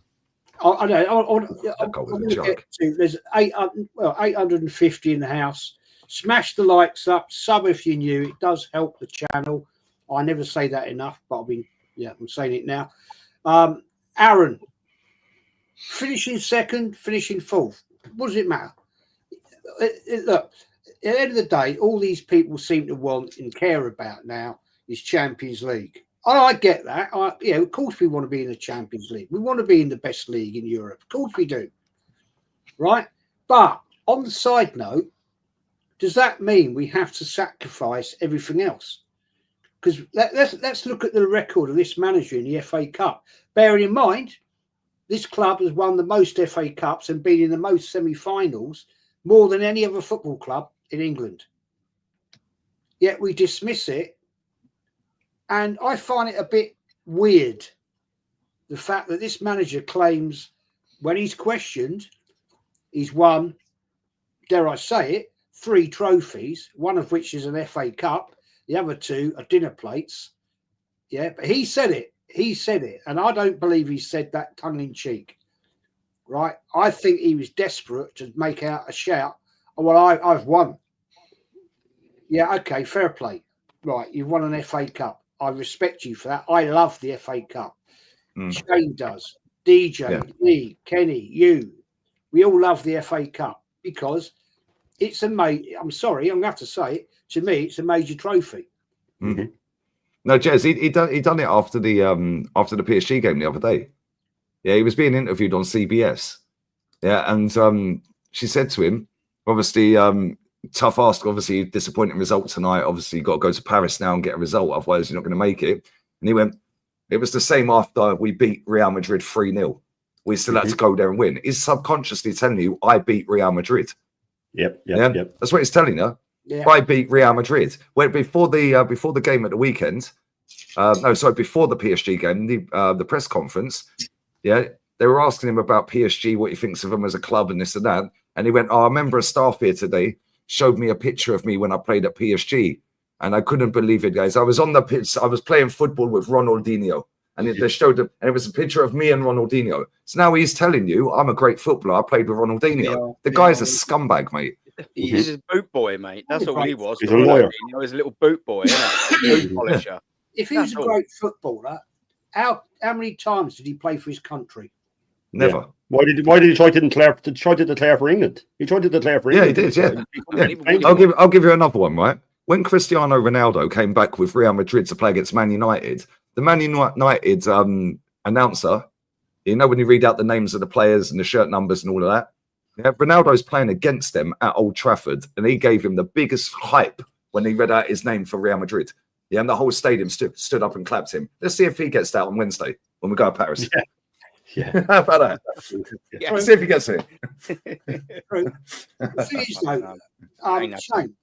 I know. There's 850 in the house. Smash the likes up, sub if you're new. It does help the channel. I never say that enough, but I'm saying it now. Aaron, finishing second, finishing fourth. What does it matter? Look, at the end of the day, all these people seem to want and care about now is Champions League. I get that. Of course we want to be in the Champions League. We want to be in the best league in Europe. Of course we do. Right? But on the side note, does that mean we have to sacrifice everything else? Because let's look at the record of this manager in the FA Cup. Bearing in mind, this club has won the most FA Cups and been in the most semi-finals more than any other football club in England. Yet we dismiss it. And I find it a bit weird, the fact that this manager claims when he's questioned, he's won, dare I say it, 3 trophies, one of which is an FA Cup, the other 2 are dinner plates. Yeah, but he said it. He said it, and I don't believe he said that tongue in cheek. Right? I think he was desperate to make out a shout. Oh, well, I've won. Yeah, okay, fair play. Right, you've won an FA Cup. I respect you for that. I love the FA Cup. Shane does. DJ, Lee, Kenny, you. We all love the FA Cup because it's a I'm sorry, I'm going to have to say it. To me, it's a major trophy. Mm-hmm. No, Jez, he done it after the PSG game the other day. Yeah, he was being interviewed on CBS. Yeah, and she said to him, obviously, tough ask, obviously, disappointing result tonight. Obviously, you've got to go to Paris now and get a result, otherwise you're not going to make it. And he went, it was the same after we beat Real Madrid 3-0. We still had to go there and win. He's subconsciously telling you, I beat Real Madrid. Yep. That's what he's telling you. Yeah. I beat Real Madrid. When before the game at the weekend, before the PSG game, the press conference, yeah, they were asking him about PSG, what he thinks of them as a club and this and that. And he went, oh, a member of staff here today showed me a picture of me when I played at PSG. And I couldn't believe it, guys. I was on the pitch. I was playing football with Ronaldinho. And they showed him, and it was a picture of me and Ronaldinho. So now he's telling you, I'm a great footballer. I played with Ronaldinho. The guy's a scumbag, mate. He's a boot boy, mate. That's all he was. He's a lawyer. He was a little boot boy, isn't boot polisher. If he was a great footballer, how many times did he play for his country? Never. Yeah. Why did he try to declare for England? He tried to declare for England. Yeah, he did. Yeah. I'll give you another one, right? When Cristiano Ronaldo came back with Real Madrid to play against Man United, the Man United announcer, you know, when you read out the names of the players and the shirt numbers and all of that, yeah, Ronaldo's playing against them at Old Trafford, and he gave him the biggest hype when he read out his name for Real Madrid. Yeah, and the whole stadium stood up and clapped him. Let's see if he gets that on Wednesday when we go to Paris. Yeah. How about that? Yeah. Let's see if he gets it. The thing is, though, Shane,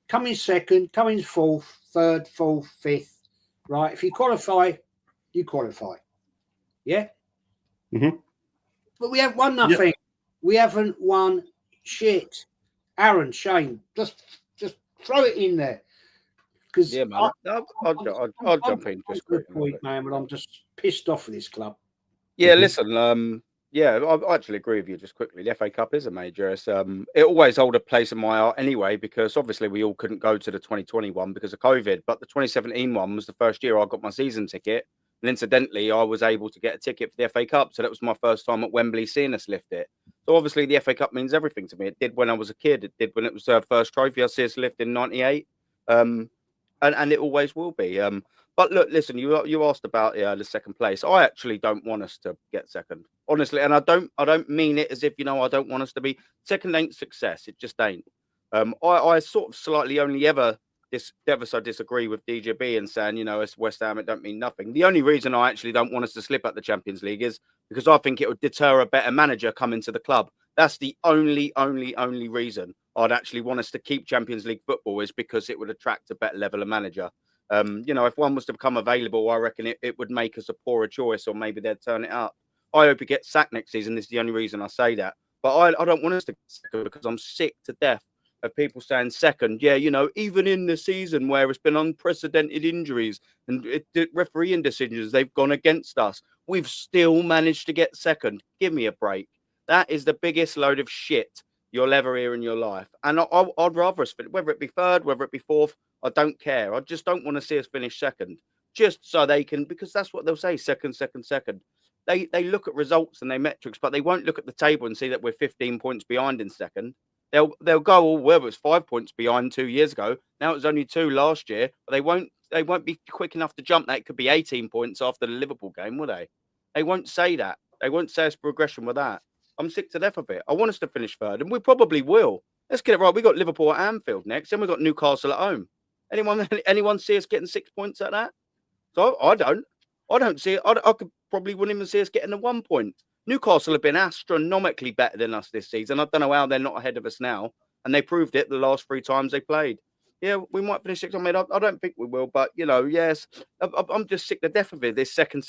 coming second, coming fourth, third, fourth, fifth, right? If you qualify, you qualify. Yeah? Mm-hmm. But we haven't won nothing. Yep. We haven't won shit. Aaron, Shane, just throw it in there. Because man, I'll jump in just quick. Point, man, but I'm just pissed off with this club. Yeah, listen, I actually agree with you just quickly. The FA Cup is a major. It always hold a place in my heart anyway, because obviously we all couldn't go to the 2021 because of COVID, but the 2017 one was the first year I got my season ticket. And incidentally, I was able to get a ticket for the FA Cup. So that was my first time at Wembley seeing us lift it. So obviously the FA Cup means everything to me. It did when I was a kid. It did when it was our first trophy I see us lift in 98. And it always will be. But look, listen, you asked about the second place. I actually don't want us to get second, honestly. And I don't mean it as if, I don't want us to be second. Ain't success. It just ain't. I sort of slightly only ever disagree with DJB and saying, as West Ham, it don't mean nothing. The only reason I actually don't want us to slip at the Champions League is because I think it would deter a better manager coming to the club. That's the only reason I'd actually want us to keep Champions League football, is because it would attract a better level of manager. If one was to become available, I reckon it would make us a poorer choice, or maybe they'd turn it up. I hope he gets sacked next season. This is the only reason I say that. But I don't want us to get second, because I'm sick to death of people saying second. Yeah, even in the season where it's been unprecedented injuries and refereeing decisions, they've gone against us, we've still managed to get second. Give me a break. That is the biggest load of shit you'll ever hear in your life. And I'd rather us, whether it be third, whether it be fourth, I don't care. I just don't want to see us finish second, just so they can, because that's what they'll say, second. They look at results and they metrics, but they won't look at the table and see that we're 15 points behind in second. They'll go, well, it was 5 points behind 2 years ago. Now it was only 2 last year, but they won't be quick enough to jump that. It could be 18 points after the Liverpool game, will they? They won't say that. They won't say it's progression with that. I'm sick to death of it. I want us to finish third, and we probably will. Let's get it right. We got Liverpool at Anfield next, then we got Newcastle at home. Anyone see us getting 6 points at that? So I don't see it. I wouldn't even see us getting a 1 point. Newcastle have been astronomically better than us this season. I don't know how they're not ahead of us now, and they proved it the last 3 times they played. Yeah, we might finish 6th. I don't think we will, but yes, I'm just sick to death of it. This second,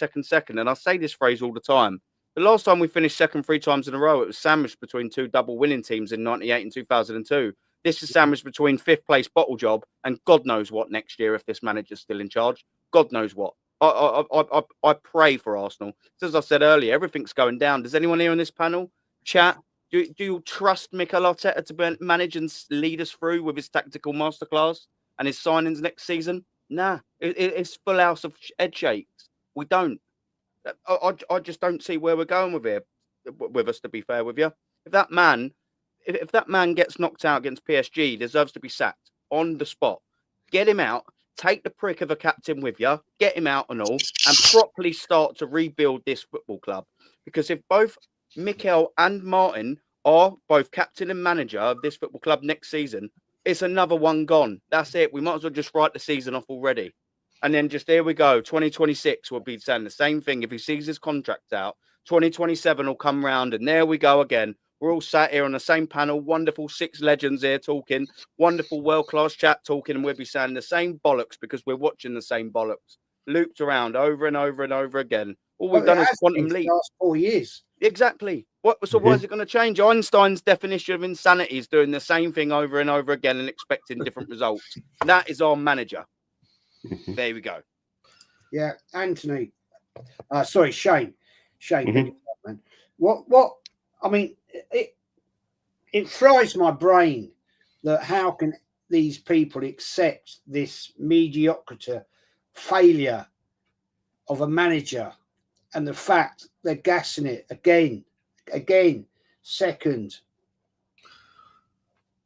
and I say this phrase all the time. The last time we finished second 3 times in a row, it was sandwiched between 2 double winning teams in 98 and 2002. This is sandwiched between 5th place bottle job and God knows what next year if this manager's still in charge. God knows what. I pray for Arsenal. As I said earlier, everything's going down. Does anyone here on this panel chat? Do you trust Mikel Arteta to manage and lead us through with his tactical masterclass and his signings next season? Nah, it's full house of head shakes. We don't. I just don't see where we're going with us, to be fair with you. If that man gets knocked out against PSG, he deserves to be sacked on the spot. Get him out. Take the prick of a captain with you. Get him out and all, and properly start to rebuild this football club. Because if both Mikel and Martin are both captain and manager of this football club next season, it's another one gone. That's it. We might as well just write the season off already. And then just here we go. 2026 will be saying the same thing. If he sees his contract out, 2027 will come round, and there we go again. We're all sat here on the same panel. Wonderful 6 legends here talking. Wonderful world-class chat talking, and we'll be saying the same bollocks because we're watching the same bollocks. Looped around over and over and over again. All we've done is quantum leap. Last 4 years. Exactly. So why is it going to change? Einstein's definition of insanity is doing the same thing over and over again and expecting different results. That is our manager. There we go. Yeah, Anthony. Sorry, Shane. Shane, man. What? I mean, it fries my brain that how can these people accept this mediocrity, failure of a manager, and the fact they're gassing it again, second.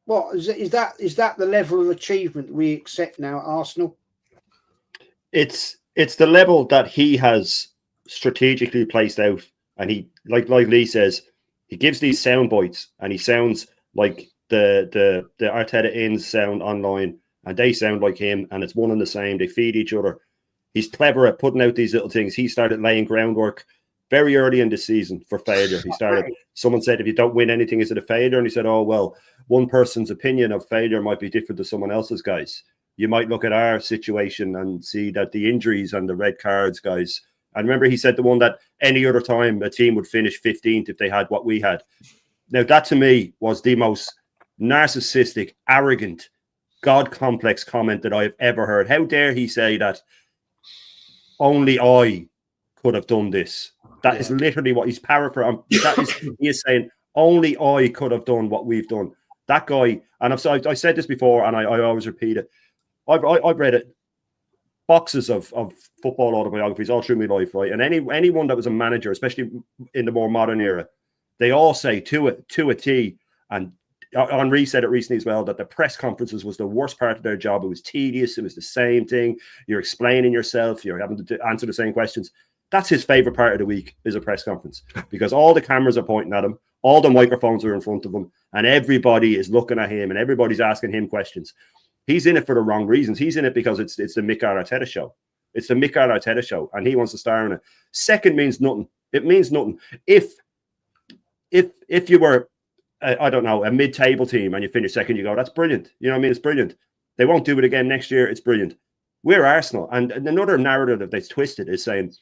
What is that the level of achievement we accept now at Arsenal? It's the level that he has strategically placed out, and he like Lee says, he gives these sound bites, and he sounds like the Arteta ins sound online, and they sound like him, and it's one and the same. They feed each other. He's clever at putting out these little things. He started laying groundwork very early in the season for failure. He started. Someone said, "If you don't win anything, is it a failure?" And he said, "Oh well, one person's opinion of failure might be different to someone else's, guys. You might look at our situation and see that the injuries and the red cards, guys." And remember, he said the one that any other time a team would finish 15th if they had what we had. Now, that to me was the most narcissistic, arrogant, God complex comment that I've ever heard. How dare he say that only I could have done this? That is literally what he's paraphrasing. He is saying only I could have done what we've done. That guy, and I said this before, and I always repeat it. I've read it. Boxes of football autobiographies all through my life, right? And anyone that was a manager, especially in the more modern era, they all say to a T. And Henri said it recently as well, that the press conferences was the worst part of their job. It was tedious. It was the same thing. You're explaining yourself. You're having to answer the same questions. That's his favorite part of the week, is a press conference, because all the cameras are pointing at him, all the microphones are in front of him, and everybody is looking at him, and everybody's asking him questions. He's in it for the wrong reasons. He's in it because it's the Mikel Arteta show. It's the Mikel Arteta show, and he wants to star in it. Second means nothing. It means nothing. If you were, I don't know, a mid-table team and you finish second, you go, that's brilliant. You know what I mean? It's brilliant. They won't do it again next year. It's brilliant. We're Arsenal, and another narrative that they've twisted is saying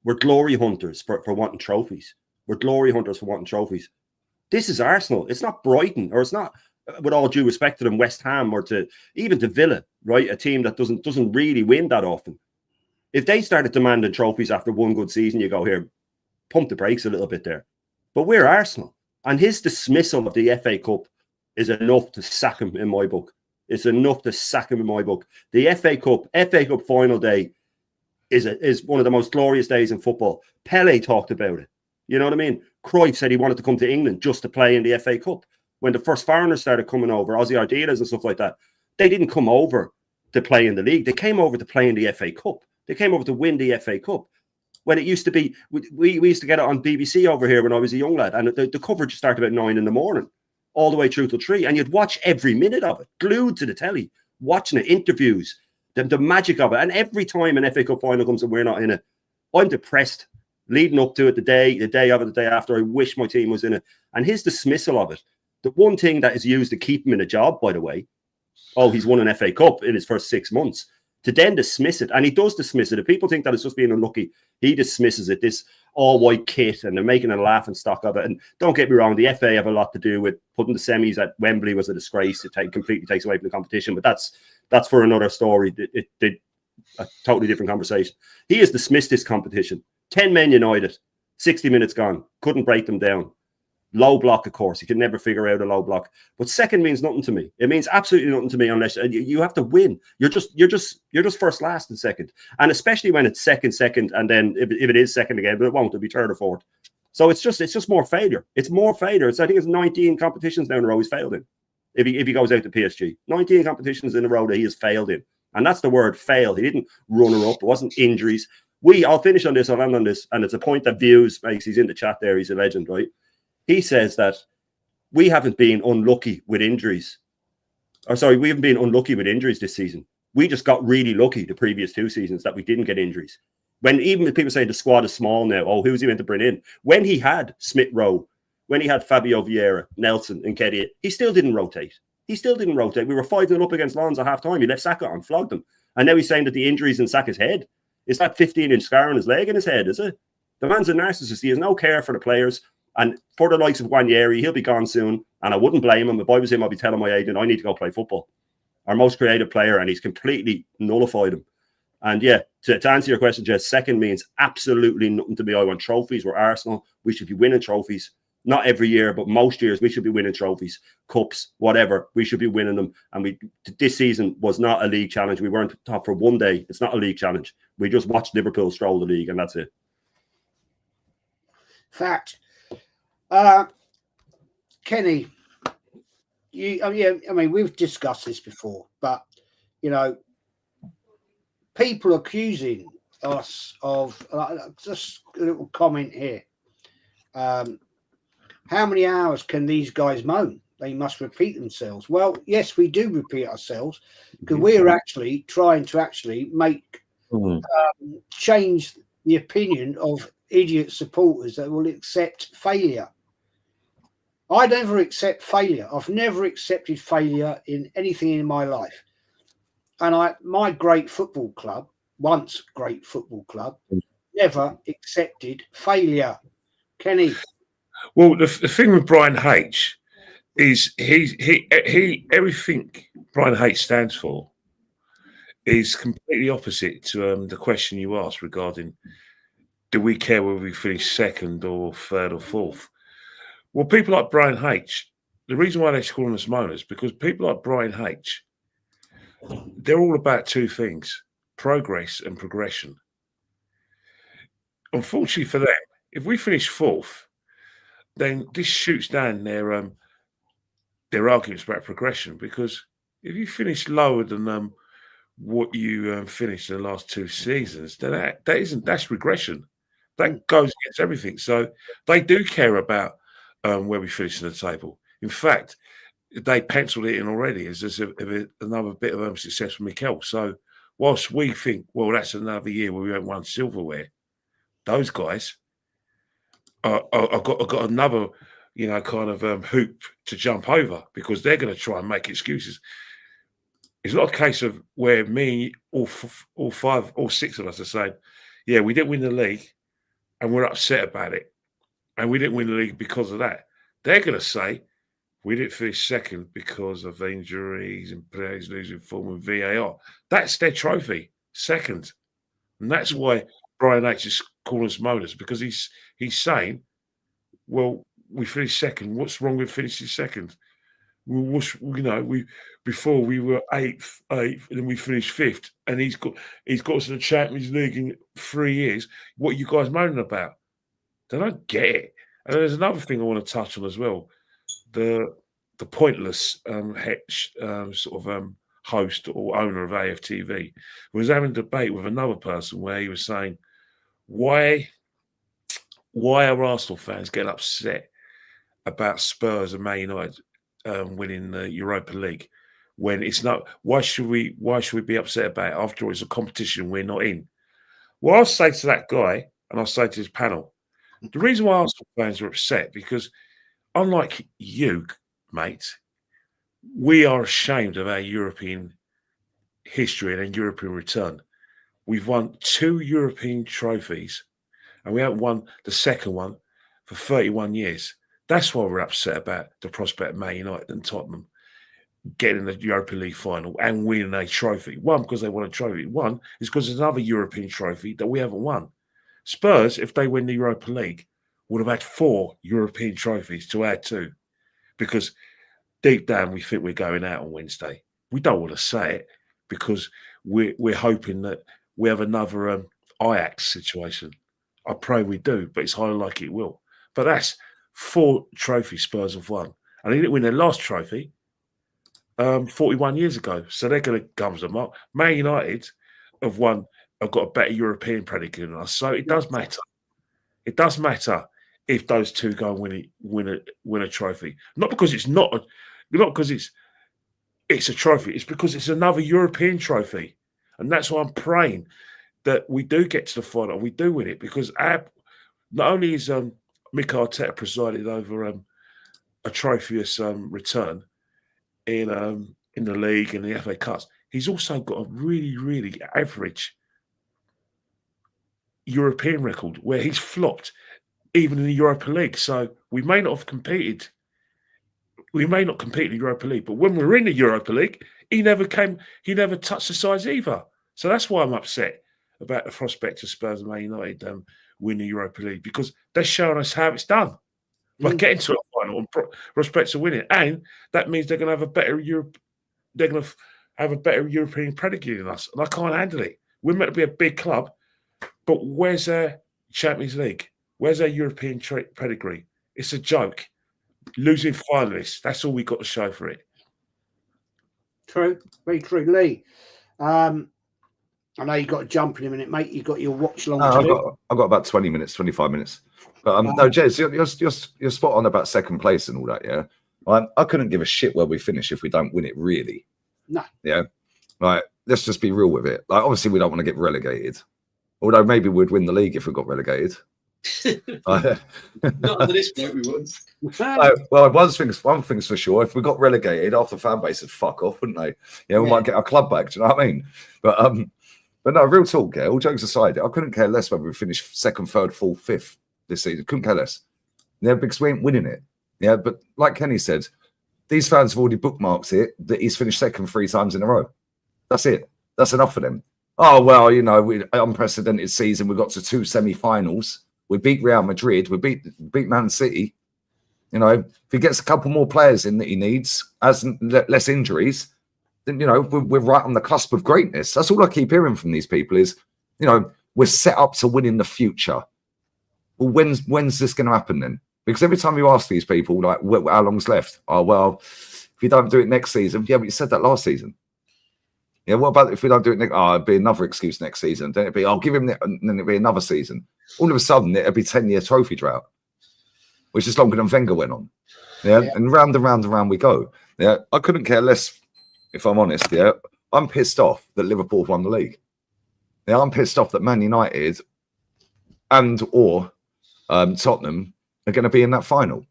we're glory hunters for wanting trophies. We're glory hunters for wanting trophies. This is Arsenal. It's not Brighton, or it's not, with all due respect to them, West Ham, or even to Villa, right? A team that doesn't really win that often. If they started demanding trophies after one good season, you go, here, pump the brakes a little bit there. But we're Arsenal, and his dismissal of the FA Cup is enough to sack him in my book. It's enough to sack him in my book. The FA Cup final day is one of the most glorious days in football. Pele talked about it. You know what I mean? Cruyff said he wanted to come to England just to play in the FA Cup. When the first foreigners started coming over, Ozzy Ardiles and stuff like that, they didn't come over to play in the league. They came over to play in the FA Cup. They came over to win the FA Cup. When it used to be, we used to get it on BBC over here when I was a young lad, and the coverage started about 9 a.m, all the way through till 3, and you'd watch every minute of it, glued to the telly, watching it, interviews, the magic of it. And every time an FA Cup final comes and we're not in it, I'm depressed. Leading up to it, the day of it, the day after, I wish my team was in it. And his dismissal of it, the one thing that is used to keep him in a job, by the way, oh, he's won an FA Cup in his first 6 months, to then dismiss it. And he does dismiss it. If people think that it's just being unlucky, he dismisses it, this all-white kit, and they're making a laughing stock of it. And don't get me wrong, the FA have a lot to do with putting the semis at Wembley was a disgrace. It completely takes away from the competition. But that's for another story. a totally different conversation. He has dismissed this competition. 10 men United, 60 minutes gone, couldn't break them down. Low block, of course, you can never figure out a low block. But second means nothing to me. It means absolutely nothing to me unless you have to win. You're just first, last, and second, and especially when it's second, and then if it is second again, but it won't. It'll be third or fourth. So it's just more failure. It's more failure. I think it's 19 competitions now in a row he's failed in. If he goes out to PSG, 19 competitions in a row that he has failed in, and that's the word fail. He didn't runner up. It wasn't injuries. I'll finish on this. I'll end on this, and it's a point that Views makes. He's in the chat there. He's a legend, right? He says that we haven't been unlucky with injuries. We haven't been unlucky with injuries this season. We just got really lucky the previous 2 seasons that we didn't get injuries. When even people say the squad is small now, oh, who's he meant to bring in? When he had Smith Rowe, when he had Fabio Vieira, Nelson, and Kedia, he still didn't rotate. We were 5-0 up against Lons at half time. He left Saka on, flogged them. And now he's saying that the injuries in Saka's head. Is that 15-inch scar on his leg and his head, is it? The man's a narcissist. He has no care for the players. And for the likes of Wanyeri, he'll be gone soon. And I wouldn't blame him. If I was him, I'd be telling my agent, I need to go play football. Our most creative player, and he's completely nullified him. And yeah, to answer your question, Jess, second means absolutely nothing to me. I want trophies. We're Arsenal. We should be winning trophies. Not every year, but most years we should be winning trophies, cups, whatever. We should be winning them. And this season was not a league challenge. We weren't top for one day. It's not a league challenge. We just watched Liverpool stroll the league, and that's it. Fact. Kenny, we've discussed this before, but people accusing us of just a little comment here. How many hours can these guys moan? They must repeat themselves. Well, yes, we do repeat ourselves because we are actually trying to make change the opinion of idiot supporters that will accept failure. I never accept failure. I've never accepted failure in anything in my life. And my great football club, once great football club, never accepted failure. Kenny. Well, the thing with Brian H is he everything Brian H stands for is completely opposite to the question you asked regarding do we care whether we finish second or third or fourth? Well, people like Brian H, the reason why they're calling us moaners, because people like Brian H, they're all about 2 things: progress and progression. Unfortunately for them, if we finish fourth, then this shoots down their arguments about progression, because if you finish lower than what you finished in the last 2 seasons, then that's regression. That goes against everything. So they do care about where we finish in the table. In fact, they penciled it in already as another bit of success for Mikel. So whilst we think, well, that's another year where we haven't won silverware, those guys I've got another, kind of hoop to jump over, because they're going to try and make excuses. It's not a case of where me, all 6 of us are saying, yeah, we didn't win the league and we're upset about it. And we didn't win the league because of that. They're going to say, we didn't finish second because of injuries and players losing form and VAR. That's their trophy, second. And that's why Brian H is calling us moaners, because he's saying, well, we finished second. What's wrong with finishing second? Before we were eighth, and then we finished fifth, and he's got us in the Champions League in 3 years. What are you guys moaning about? They don't get it. And there's another thing I want to touch on as well: the pointless host or owner of AFTV was having a debate with another person where he was saying, why are Arsenal fans getting upset about Spurs and Man United winning the Europa League when it's not? Why should we be upset about it? After all, it's a competition we're not in. Well, I'll say to that guy, and I'll say to his panel, the reason why Arsenal fans are upset, because unlike you, mate, we are ashamed of our European history and European return. We've won 2 European trophies, and we haven't won the second one for 31 years. That's why we're upset about the prospect of Man United and Tottenham. getting the Europa League final and winning a trophy. One, because they won a trophy. One is because there's another European trophy that we haven't won. Spurs, if they win the Europa League, would have had 4 European trophies to add to, because deep down we think we're going out on Wednesday. We don't want to say it because we're hoping that we have another Ajax situation. I pray we do, but it's highly likely it will. But that's 4 trophies Spurs have won. And they didn't win their last trophy 41 years ago. So they're going to come to the mark. Man United have got a better European predicate than us. So it does matter. It does matter if those two go and win a trophy. Not because it's it's a trophy. It's because it's another European trophy. And that's why I'm praying that we do get to the final. We do win it, because not only is Mikel Arteta presided over a trophious return in the league and the FA Cups, he's also got a really, really average European record where he's flopped even in the Europa League. So we may not have competed. We may not compete in the Europa League, but when we were in the Europa League, he never touched the sides either. So that's why I'm upset about the prospect of Spurs and Man United win the Europa League, because they're showing us how it's done by getting to a final and prospects of winning, and that means they're going to have a better European predicate than us, and I can't handle it. We're meant to be a big club, but where's our Champions League? Where's our European pedigree? It's a joke. Losing finalists, that's all we got to show for it. True, very true. Lee, I know you got to jump in a minute, mate. You got your watch long. I've got about 20 minutes, 25 minutes. But no, Jez, you're spot on about second place and all that. Yeah, I couldn't give a shit where we finish if we don't win it. Really, no. Yeah, right. Let's just be real with it. Like, obviously, we don't want to get relegated. Although maybe we'd win the league if we got relegated. Not at this point, we would. Well, one thing's for sure. If we got relegated, half the fan base would fuck off, wouldn't they? Yeah, we might get our club back. Do you know what I mean? But no, real talk, yeah. All jokes aside, I couldn't care less whether we finish 2nd, 3rd, 4th, 5th this season. Couldn't care less. Yeah, because we ain't winning it. Yeah, but like Kenny said, these fans have already bookmarked it that he's finished 2nd 3 times in a row. That's it. That's enough for them. Oh well, you know, we unprecedented season. We got to 2 semi-finals. We beat Real Madrid. We beat Man City. You know, if he gets a couple more players in that he needs, has less injuries, then, you know, we're right on the cusp of greatness. That's all I keep hearing from these people is, you know, we're set up to win in the future. Well, when's this going to happen then? Because every time you ask these people, like, how long's left? Oh, well, if you don't do it next season. Yeah, but you said that last season. Yeah, what about if we don't do it next? Oh, it'd be another excuse next season. Then it'd be, I'll give him it, and then it'd be another season. All of a sudden, it'd be 10-year trophy drought, which is longer than Wenger went on. Yeah, and round and round and round we go. Yeah, I couldn't care less, if I'm honest. Yeah, I'm pissed off that Liverpool won the league. Yeah, I'm pissed off that Man United or Tottenham are going to be in that final.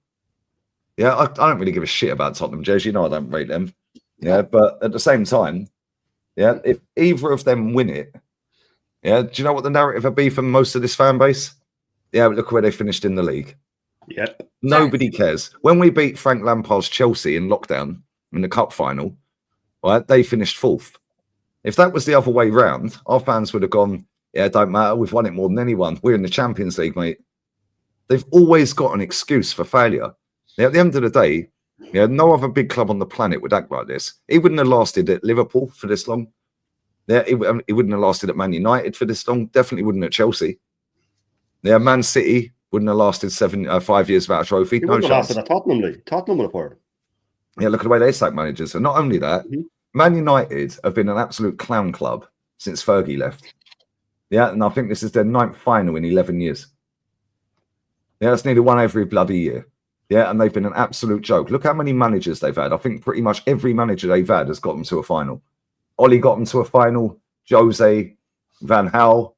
Yeah, I don't really give a shit about Tottenham, Jez. You know I don't rate them. Yeah, but at the same time, yeah, if either of them win it, yeah, do you know what the narrative would be for most of this fan base? Yeah, look where they finished in the league. Yep. Nobody cares. When we beat Frank Lampard's Chelsea in lockdown in the cup final, right, they finished 4th. If that was the other way round, our fans would have gone, yeah, it don't matter. We've won it more than anyone. We're in the Champions League, mate. They've always got an excuse for failure. Yeah, at the end of the day, yeah, no other big club on the planet would act like this. He wouldn't have lasted at Liverpool for this long. Yeah, he wouldn't have lasted at Man United for this long. Definitely wouldn't at Chelsea. Yeah, Man City wouldn't have lasted 5 years without a trophy. He no wouldn't chance. have lasted at Tottenham League. Tottenham would have heard. Yeah, look at the way they sack managers. And not only that, Man United have been an absolute clown club since Fergie left. Yeah, and I think this is their 9th final in 11 years. Yeah, that's nearly one every bloody year. Yeah, and they've been an absolute joke. Look how many managers they've had. I think pretty much every manager they've had has got them to a final. Ollie got them to a final. Jose, Van Gaal,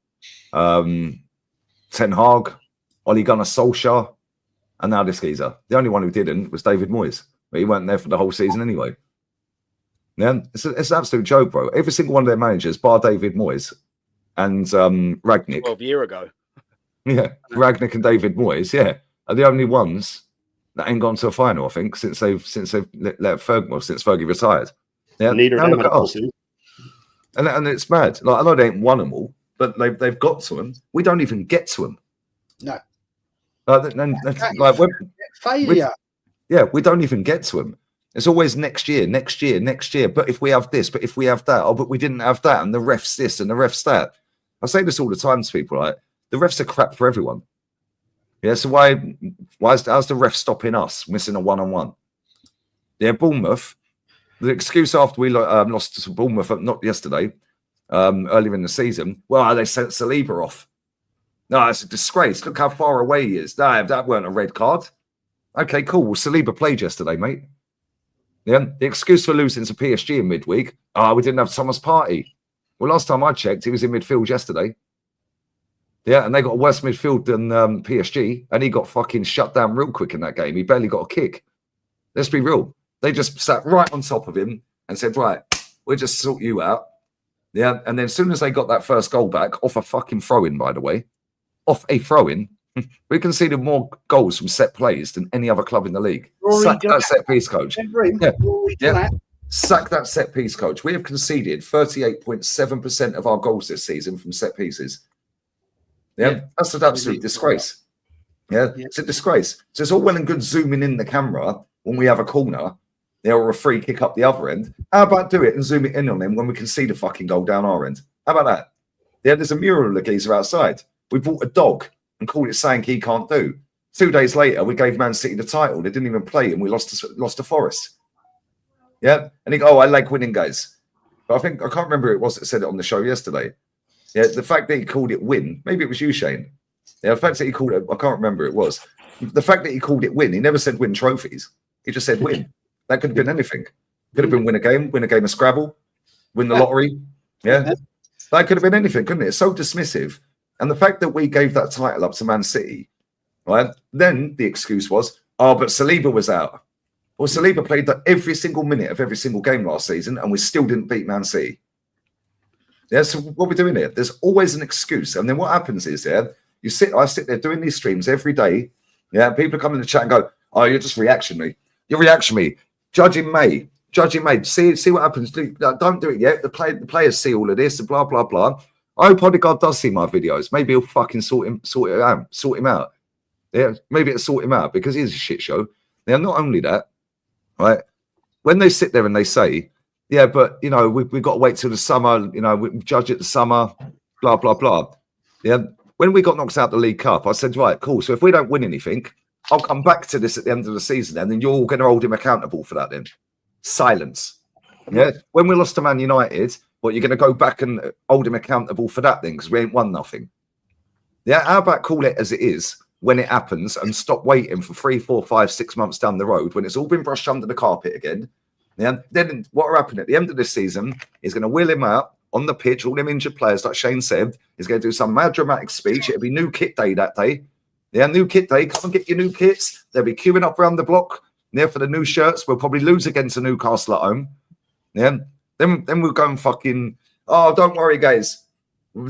Ten Hag, Ole Gunnar Solskjaer, and now this geezer. The only one who didn't was David Moyes, but he weren't there for the whole season anyway. Yeah, it's an absolute joke, bro. Every single one of their managers, bar David Moyes and Ragnick. 12 years ago. Yeah, Ragnick and David Moyes, yeah, are the only ones that ain't gone to a final, I think, since they've let Fergie, well, since Fergie retired. Yeah, Neither now of them look had at a us. season. And it's mad. Like, I know they ain't won them all, but they've got to them. We don't even get to them. No. Like Failure. we don't even get to them. It's always next year. But if we have this, but if we have that, but we didn't have that, and the refs this and the refs that. I say this all the time to people, right? The refs are crap for everyone. Yeah, so how's the ref stopping us missing a one-on-one? Yeah, Bournemouth. The excuse after we lost to Bournemouth, not yesterday, earlier in the season, well, they sent Saliba off. No, it's a disgrace. Look how far away he is. No, that weren't a red card. Okay, cool. Well, Saliba played yesterday, mate. Yeah, the excuse for losing to PSG in midweek, we didn't have Thomas Partey. Well, last time I checked, he was in midfield yesterday. Yeah, and they got a worse midfield than PSG, and he got fucking shut down real quick in that game. He barely got a kick. Let's be real. They just sat right on top of him and said, right, we'll just sort you out. Yeah, and then as soon as they got that first goal back, off a fucking throw-in, by the way, off a throw-in, we conceded more goals from set plays than any other club in the league. Sack that set-piece coach. Yeah. Sack that set-piece coach. We have conceded 38.7% of our goals this season from set pieces. Yeah, that's an absolute disgrace. Yeah, it's a disgrace. So it's all well and good zooming in the camera when we have a corner, or a free kick up the other end. How about do it and zoom it in on them when we can see the fucking goal down our end? How about that? Yeah, there's a mural of the geezer outside. We bought a dog and called it something he can't do. 2 days later, we gave Man City the title. They didn't even play, and we lost to Forest. Yeah, and he go, I like winning, guys. But I can't remember who it was that said it on the show yesterday. Yeah, the fact that he called it win, maybe it was you, Shane. Yeah, the fact that he called it, I can't remember who it was. The fact that he called it win, he never said win trophies. He just said win. That could have been anything. Could have been win a game of Scrabble, win the lottery. Yeah, that could have been anything, couldn't it? It's so dismissive. And the fact that we gave that title up to Man City, right? Then the excuse was, but Saliba was out. Well, Saliba played every single minute of every single game last season, and we still didn't beat Man City. Yeah, so what we're doing here, there's always an excuse. And then what happens is, I sit there doing these streams every day. Yeah, people come in the chat and go, you're just reactionary. You're reactionary. Judge in May. See what happens. Don't do it yet. The players see all of this and blah, blah, blah. I hope Odegaard does see my videos. Maybe he'll fucking sort him out. Yeah, maybe it'll sort him out because he's a shit show. Now, not only that, right? When they sit there and they say, yeah, but, we've got to wait till the summer, we judge it the summer, blah, blah, blah. Yeah. When we got knocked out the League Cup, I said, right, cool. So if we don't win anything, I'll come back to this at the end of the season, and then you're all going to hold him accountable for that then. Silence. Yeah. When we lost to Man United, you're going to go back and hold him accountable for that then because we ain't won nothing. Yeah. How about call it as it is when it happens and stop waiting for 3, 4, 5, 6 months down the road when it's all been brushed under the carpet again. Yeah, then what will happen at the end of this season is going to wheel him out on the pitch, all them injured players, like Shane said, is going to do some mad dramatic speech. It'll be new kit day that day. Yeah, new kit day. Come and get your new kits. They'll be queuing up around the block there for the new shirts. We'll probably lose against a Newcastle at home. Yeah, then we'll go and fucking, don't worry, guys.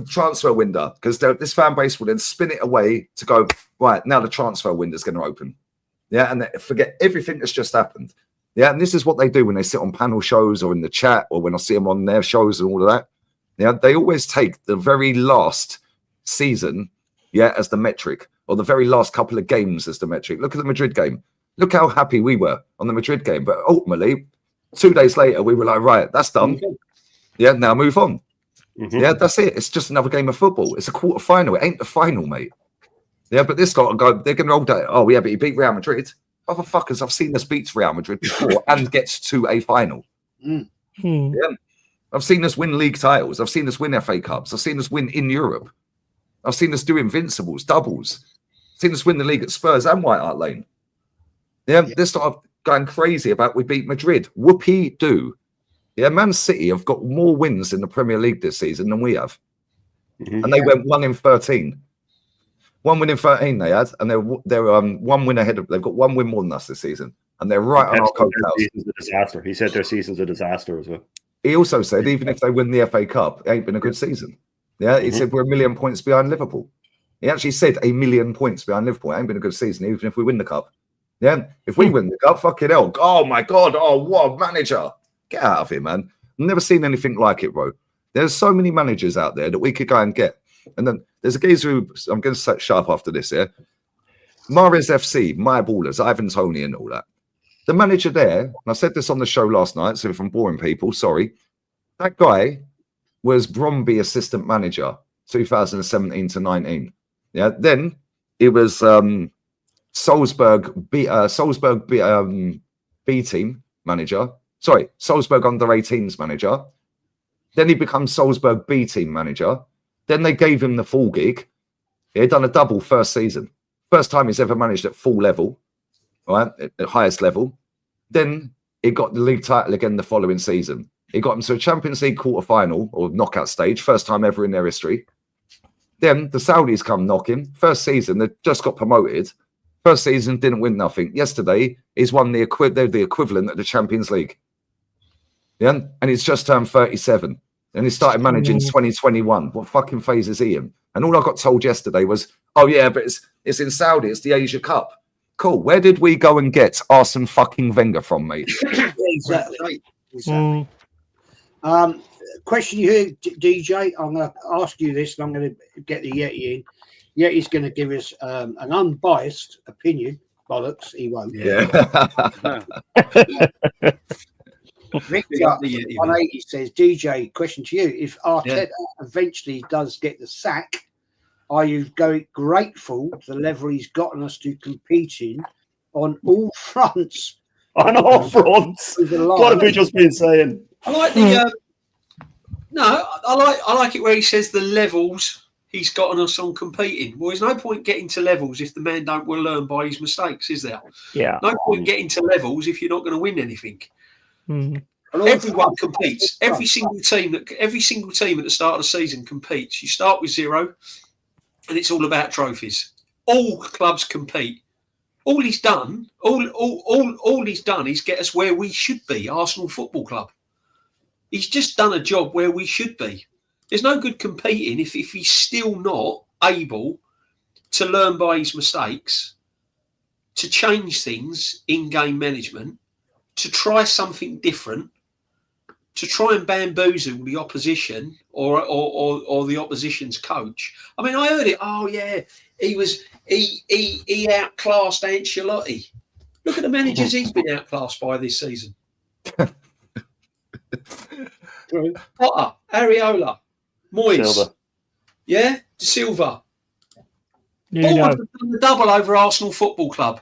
Transfer window, because this fan base will then spin it away to go, right, now the transfer window is going to open. Yeah, and forget everything that's just happened. Yeah, and this is what they do when they sit on panel shows or in the chat or when I see them on their shows and all of that. Yeah, they always take the very last season, as the metric, or the very last couple of games as the metric. Look at the Madrid game. Look how happy we were on the Madrid game. But ultimately, 2 days later, we were like, right, that's done. Yeah, now move on. Mm-hmm. Yeah, that's it. It's just another game of football. It's a quarter final. It ain't the final, mate. Yeah, but this got to go. They're going to hold that. Oh, yeah, but he beat Real Madrid. Motherfuckers, I've seen us beat Real Madrid before and get to a final. Yeah. I've seen us win league titles. I've seen us win FA Cups. I've seen us win in Europe. I've seen us do invincibles, doubles. I've seen us win the league at Spurs and White Hart Lane. Yeah, they started going crazy about we beat Madrid. Whoopee-doo. Yeah, Man City have got more wins in the Premier League this season than we have. Mm-hmm. And they went 1 in 13. 1 win in 13 they had, and they're 1 win ahead of. They've got 1 win more than us this season, and they're right on our coattails. Disaster. He said their season's a disaster as well. He also said even if they win the FA Cup, it ain't been a good season. Yeah, he said we're 1 million points behind Liverpool. He actually said 1 million points behind Liverpool. It ain't been a good season, even if we win the cup. Yeah, if we win the cup, fucking hell. Oh my God. Oh, what a manager. Get out of here, man. I've never seen anything like it, bro. There's so many managers out there that we could go and get. And then there's a geezer who, I'm going to shut up after this, yeah? Mares FC, My Ballers, Ivan Toney and all that. The manager there, and I said this on the show last night, so if I'm boring people, sorry. That guy was Bromby assistant manager, 2017 to 19. Yeah, then it was Salzburg B team manager. Sorry, Salzburg under 18s manager. Then he becomes Salzburg B team manager. Then they gave him the full gig. He had done a double first season. First time he's ever managed at full level, right, at the highest level. Then he got the league title again the following season. He got him to a Champions League quarter-final or knockout stage, first time ever in their history. Then the Saudis come knocking. First season, they just got promoted. First season, didn't win nothing. Yesterday, he's won the equivalent of the Champions League. Yeah, and he's just turned 37. And he started managing 2021. What fucking phase is he in? And all I got told yesterday was, oh yeah, but it's in Saudi. It's the Asia Cup. Cool. Where did we go and get Arsene fucking Wenger from, mate? Exactly. Question here, DJ. I'm going to ask you this, and I'm going to get the Yeti in. Yeti's going to give us an unbiased opinion. Bollocks, he won't. Yeah. Victor 180 says, DJ, question to you. If Arteta eventually does get the sack, are you grateful to the level he's gotten us to competing on all fronts? On all fronts. What have we just been saying? I like the I like it where he says the levels he's gotten us on competing. Well, there's no point getting to levels if the man don't will learn by his mistakes, is there? Yeah. No point getting to levels if you're not going to win anything. Everyone competes. Every single team at the start of the season competes. You start with 0, and it's all about trophies. All clubs compete. All he's done is get us where we should be, Arsenal Football Club. He's just done a job where we should be. There's no good competing if he's still not able to learn by his mistakes, to change things in game management, to try something different, to try and bamboozle the opposition or the opposition's coach. I mean, I heard it. Oh yeah, he outclassed Ancelotti. Look at the managers he's been outclassed by this season. Potter, Areola, Moyes, De Silva. Bournemouth have done the double over Arsenal Football Club.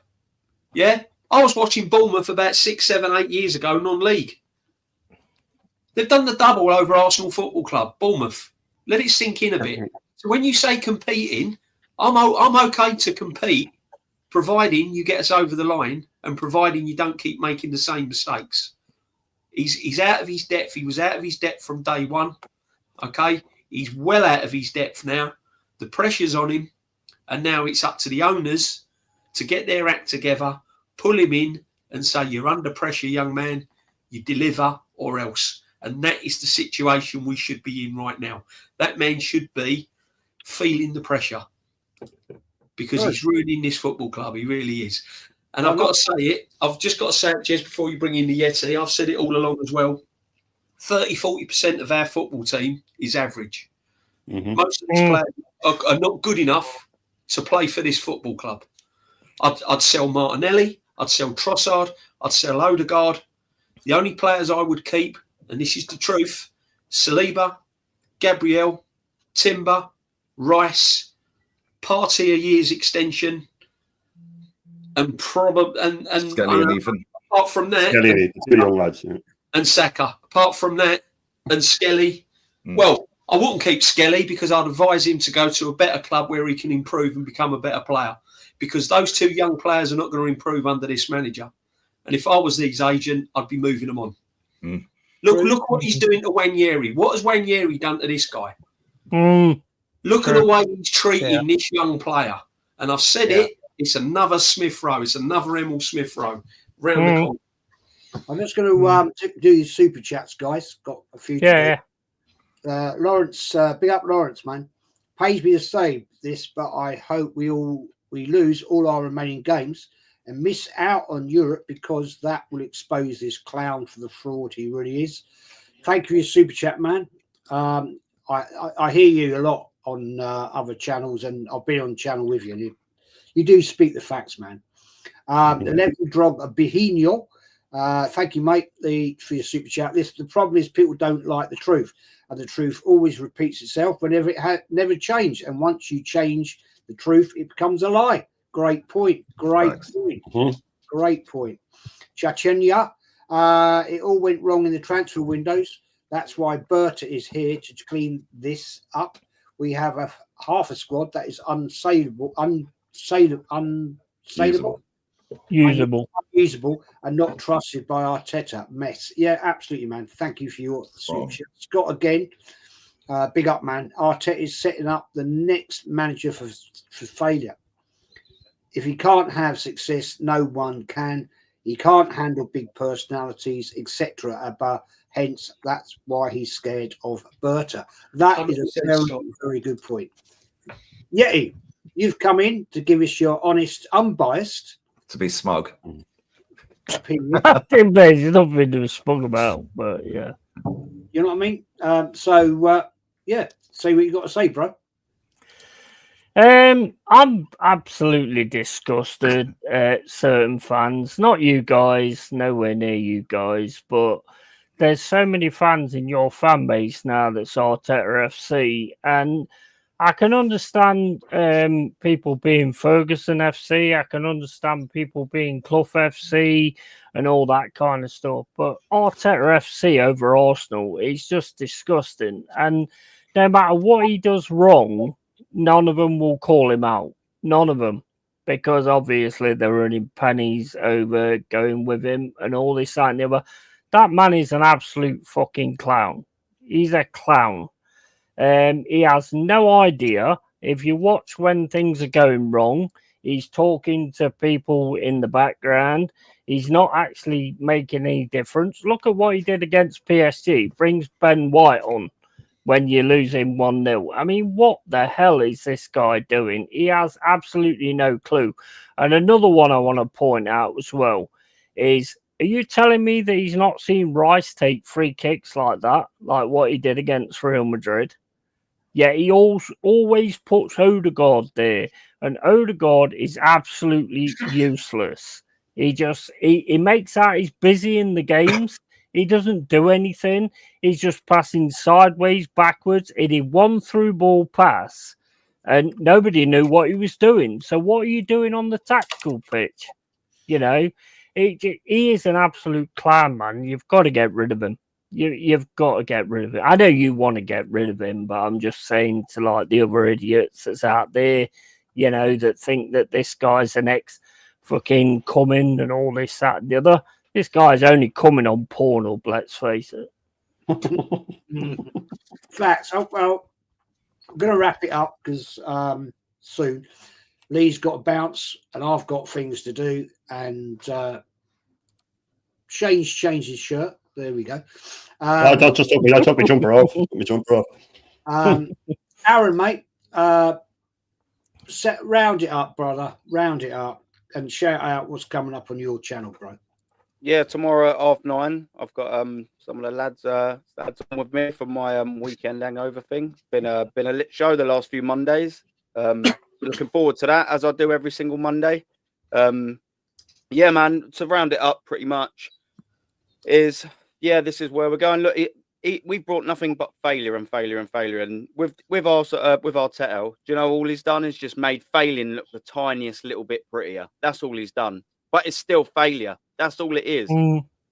Yeah, I was watching Bournemouth about 6, 7, 8 years ago, non-league. They've done the double over Arsenal Football Club, Bournemouth. Let it sink in a bit. So when you say competing, I'm okay to compete, providing you get us over the line and providing you don't keep making the same mistakes. He's out of his depth. He was out of his depth from day one. Okay, he's well out of his depth now. The pressure's on him, and now it's up to the owners to get their act together, pull him in, and say, "You're under pressure, young man. You deliver, or else." And that is the situation we should be in right now. That man should be feeling the pressure because he's ruining this football club. He really is. And I've got to say it. I've just got to say it, Jez, before you bring in the Yeti. I've said it all along as well. 30-40% of our football team is average. Most of these players are not good enough to play for this football club. I'd sell Martinelli. I'd sell Trossard. I'd sell Odegaard. The only players I would keep, and this is the truth, Saliba, Gabriel, Timber, Rice, Partey a year's extension, and probably and apart from that, Skelly, the 2 young lads, and Saka. Apart from that, and Skelly. Well, I wouldn't keep Skelly because I'd advise him to go to a better club where he can improve and become a better player. Because those 2 young players are not going to improve under this manager. And if I was his agent, I'd be moving them on. Look what he's doing to Wanyeri. What has Wanyeri done to this guy? Look at the way he's treating this young player. And I've said it. It's another Smith Rowe. It's another Emil Smith Rowe. Round the corner. I'm just going to do your super chats, guys. Got a few. Lawrence, big up Lawrence, man. Pays me to say this, but I hope we lose all our remaining games and miss out on Europe because that will expose this clown for the fraud he really is. Thank you for your super chat, man. I hear you a lot on other channels, and I've been on channel with you. And you do speak the facts, man. The level drop of Bihinio. Thank you, mate, for your super chat. The problem is people don't like the truth, and the truth always repeats itself whenever it never changed. And once you change the truth, it becomes a lie. Great point. Great point. Great point. Chachenya, it all went wrong in the transfer windows. That's why Berta is here to clean this up. We have half a squad that is unusable, and not trusted by Arteta. Mess. Yeah, absolutely, man. Thank you for your super chat. Scott again. Big up, man. Arteta is setting up the next manager for failure. If he can't have success, no one can. He can't handle big personalities, etc. Hence, that's why he's scared of Berta. That is a very, very good point. Yeti, you've come in to give us your honest, unbiased, to be smug opinion. I think there's nothing to be smug about, but yeah. You know what I mean? Yeah, say what you got to say, bro. I'm absolutely disgusted at certain fans, not you guys, nowhere near you guys, but there's so many fans in your fan base now that's Arteta FC, and I can understand people being Ferguson FC, I can understand people being Clough FC and all that kind of stuff, but Arteta FC over Arsenal is just disgusting, and no matter what he does wrong, none of them will call him out. None of them. Because obviously they're earning pennies over going with him and all this, that, and the other. That man is an absolute fucking clown. He's a clown. He has no idea. If you watch when things are going wrong, he's talking to people in the background. He's not actually making any difference. Look at what he did against PSG. Brings Ben White on when you're losing 1-0. I mean, what the hell is this guy doing? He has absolutely no clue. And another one I want to point out as well is, are you telling me that he's not seen Rice take free kicks like that, like what he did against Real Madrid? Yeah, he always puts Odegaard there, and Odegaard is absolutely useless. He makes out he's busy in the games. He doesn't do anything. He's just passing sideways, backwards. He did one through ball pass, and nobody knew what he was doing. So what are you doing on the tactical pitch? You know, he is an absolute clown, man. You've got to get rid of him. You've got to get rid of him. I know you want to get rid of him, but I'm just saying to like the other idiots that's out there, you know, that think that this guy's the next fucking coming and all this, that, and the other. This guy's only coming on Pornhub, let's face it. Facts. Oh, well, I'm going to wrap it up because soon Lee's got to bounce and I've got things to do. And Shane's changed his shirt. There we go. I took my jumper off. Aaron, mate, round it up, brother. Round it up and shout out what's coming up on your channel, bro. Yeah, tomorrow at 9:30, I've got some of the lads on with me for my weekend hangover thing. Been a lit show the last few Mondays. Looking forward to that, as I do every single Monday. Yeah, man. To round it up, pretty much this is where we're going. Look, we've brought nothing but failure and failure and failure. And with Arteta, do you know all he's done is just made failing look the tiniest little bit prettier. That's all he's done. But it's still failure. That's all it is.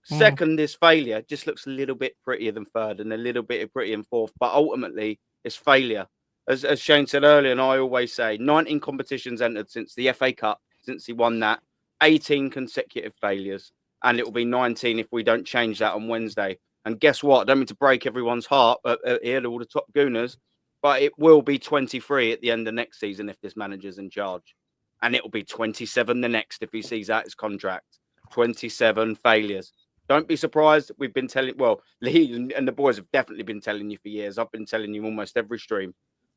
Second is failure. Just looks a little bit prettier than third and a little bit prettier than fourth. But ultimately, it's failure. As Shane said earlier, and I always say, 19 competitions entered since the FA Cup, since he won that. 18 consecutive failures. And it will be 19 if we don't change that on Wednesday. And guess what? I don't mean to break everyone's heart here, all the top gooners, but it will be 23 at the end of next season if this manager's in charge. And it will be 27 the next if he sees out his contract. 27 failures. Don't be surprised. We've been telling, Lee and the boys have definitely been telling you for years. I've been telling you almost every stream.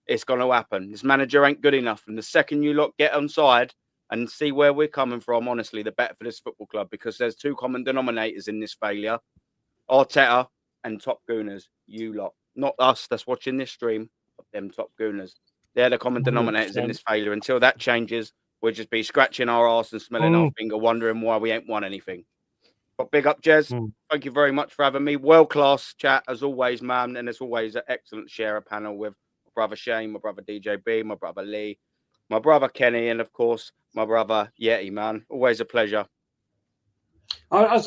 It's going to happen. This manager ain't good enough. And the second you lot get on side, and see where we're coming from, honestly, the better for this football club, because there's two common denominators in this failure. Arteta and Top Gooners, you lot. Not us that's watching this stream, but them Top Gooners. They're the common denominators in this failure. Until that changes, we'll just be scratching our arse and smelling our finger, wondering why we ain't won anything. But big up, Jez. Thank you very much for having me. World-class chat, as always, man. And as always, an excellent share panel with my brother Shane, my brother DJB, my brother Lee, my brother Kenny, and, of course, my brother Yeti, man. Always a pleasure. I've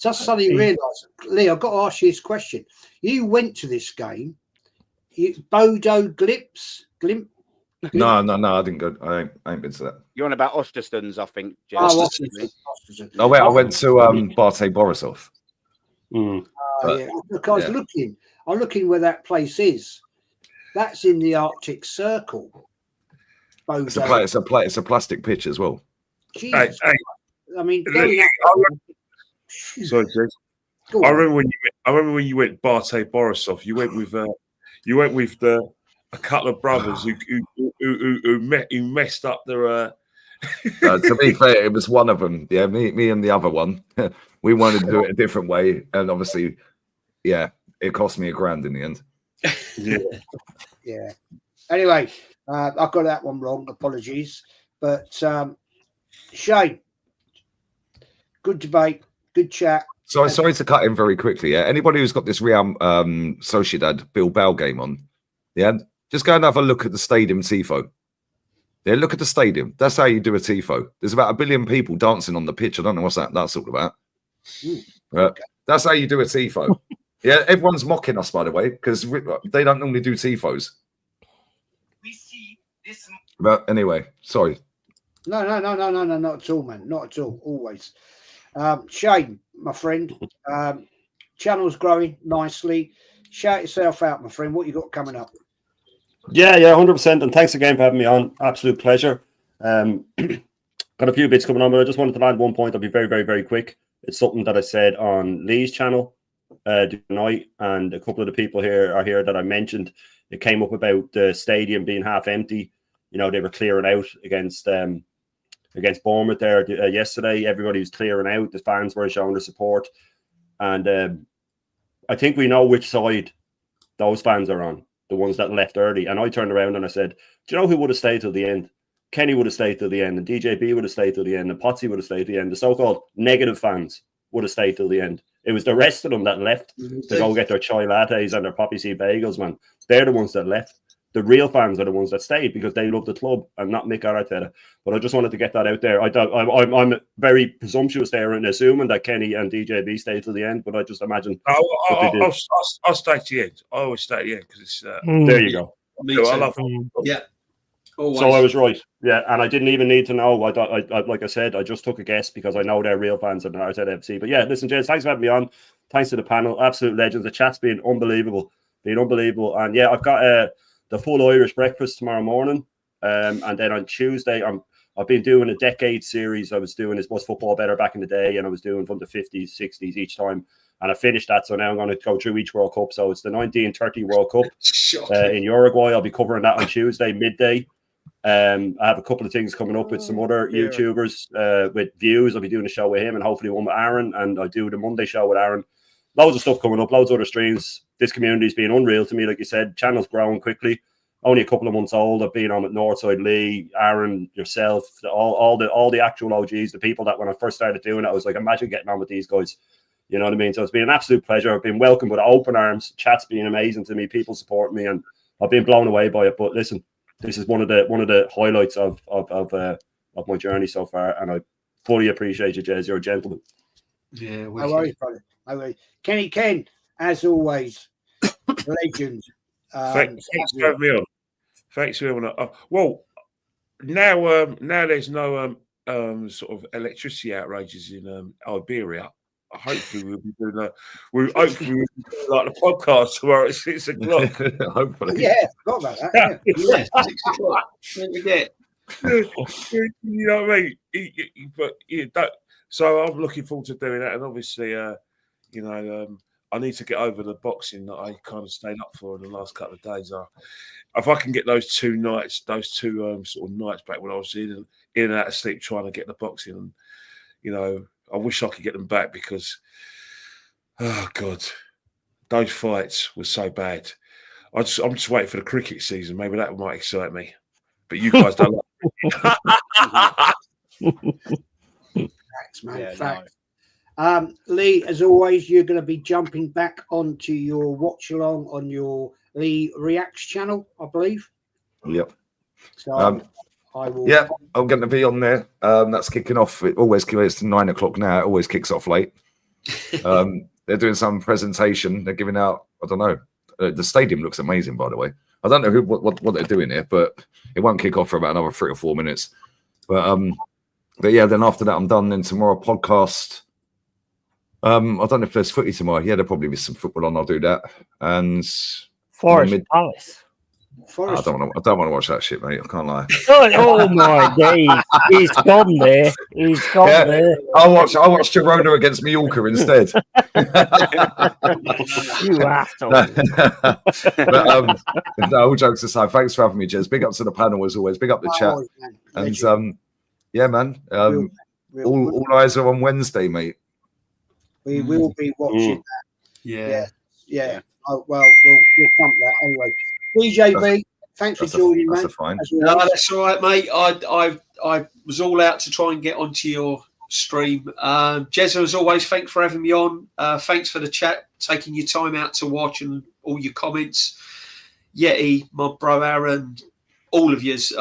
just suddenly realised, Lee, I've got to ask you this question. You went to this game. Bodo Glimpse? No, I didn't go. I ain't been to that. You're on about Osterstons, I think, Jez. Osterstund. No, wait, I went to Barte Borisov. Yeah. Look, I was looking. I'm looking where that place is. That's in the Arctic Circle. Bodo. It's a plastic pitch as well. Jesus. I mean, sorry, Jez. I remember when you went Barte Borisov. You went with a couple of brothers who messed up their. To be fair, it was one of them. Yeah, me and the other one. We wanted to do it a different way, and obviously, it cost me $1,000 in the end. Yeah. Anyway, I got that one wrong. Apologies, but Shane, good debate, good chat. So sorry to cut in very quickly. Yeah, anybody who's got this Real Sociedad Bilbao game on, just go and have a look at the stadium tifo. Yeah, look at the stadium. That's how you do a tifo. There's about 1 billion people dancing on the pitch. I don't know what's that's all about. Okay. That's how you do a tifo. Yeah, everyone's mocking us, by the way, because they don't normally do tifos. We see this. But anyway, sorry. No, not at all, man. Not at all. Always. Shane, my friend, channel's growing nicely. Shout yourself out, my friend. What you got coming up? Yeah, 100%. And thanks again for having me on. Absolute pleasure. Got a few bits coming on, but I just wanted to land one point. I'll be very, very, very quick. It's something that I said on Lee's channel tonight, and a couple of the people here that I mentioned. It came up about the stadium being half empty. You know, they were clearing out against Bournemouth there yesterday. Everybody was clearing out. The fans were showing their support, and I think we know which side those fans are on. The ones that left early. And I turned around and I said, do you know who would have stayed till the end? Kenny would have stayed till the end, and DJB would have stayed till the end, and Potsy would have stayed till the end. The so-called negative fans would have stayed till the end. It was the rest of them that left to go get their chai lattes and their poppy seed bagels, man. They're the ones that left. The real fans are the ones that stayed because they love the club and not Mick Arteta. But I just wanted to get that out there. I'm very presumptuous there in assuming that Kenny and DJB stayed till the end, but I just imagine. I'll stay to the end. I always stay at the end because it's. There you go. Me too. I love Yeah. Always. So I was right. Yeah, and I didn't even need to know. I like I said, I just took a guess because I know they're real fans of Arteta FC. But yeah, listen, James, thanks for having me on. Thanks to the panel. Absolute legends. The chat's been unbelievable. And yeah, I've got the full Irish breakfast tomorrow morning. And then on Tuesday, I've been doing a decade series. I was doing Was Football Better back in the day, and I was doing from the 50s, 60s each time. And I finished that, so now I'm going to go through each World Cup. So it's the 1930 World Cup in Uruguay. I'll be covering that on Tuesday, midday. I have a couple of things coming up with some other YouTubers with views. I'll be doing a show with him and hopefully one with Aaron. And I do the Monday show with Aaron. Loads of stuff coming up, loads of other streams. This community's been unreal to me, like you said. Channel's growing quickly. Only a couple of months old. I've been on with Northside Lee, Aaron, yourself, all the actual OGs, the people that when I first started doing it, I was like, imagine getting on with these guys. You know what I mean? So it's been an absolute pleasure. I've been welcomed with open arms. Chat's been amazing to me. People support me, and I've been blown away by it. But listen, this is one of the highlights of my journey so far, and I fully appreciate you, Jez. You're a gentleman. Yeah, no worries, brother. No worries. Kenny Ken, as always, legend. Thanks for having me on. Thanks for having me on. Well, now there's no sort of electricity outrages in Iberia. Hopefully we'll be doing that. Hopefully we'll be doing like the podcast tomorrow at 6 o'clock. Hopefully. Yeah, forgot about that. Yeah. 6 o'clock. Don't forget. You know what I mean? But so I'm looking forward to doing that, and obviously, I need to get over the boxing that I kind of stayed up for in the last couple of days. If I can get those two sort of nights back when I was in and out of sleep trying to get the boxing, and you know, I wish I could get them back because, oh God, those fights were so bad. I'm just waiting for the cricket season. Maybe that might excite me. But you guys don't like it. Facts, man. Yeah, Facts. Lee, as always, you're going to be jumping back onto your watch along on your Lee Reacts channel, I believe. Yep. So I will. Yeah, I'm going to be on there. That's kicking off. It always it's 9 o'clock now. It always kicks off late. They're doing some presentation. They're giving out. I don't know. The stadium looks amazing, by the way. I don't know what they're doing here, but it won't kick off for about another 3 or 4 minutes. But yeah, then after that, I'm done. Then tomorrow, podcast. I don't know if there's footy tomorrow. Yeah, there'll probably be some football on. I'll do that. And Forest Palace. I don't want to watch that shit, mate. I can't lie. Oh my days. He's gone there. He's gone there. I'll watch Girona against Mallorca instead. You asshole. But no, all jokes aside, thanks for having me, Jez. Big up to the panel as always. Big up the chat. And yeah, man. All eyes are on Wednesday, mate. We will be watching that. Yeah. Oh, well, we'll come to that anyway. DJB, thanks for joining, mate. No, that's all right, mate. I was all out to try and get onto your stream. Jezza, as always, thanks for having me on. Thanks for the chat, taking your time out to watch and all your comments. Yeti, my bro Aaron, all of yous.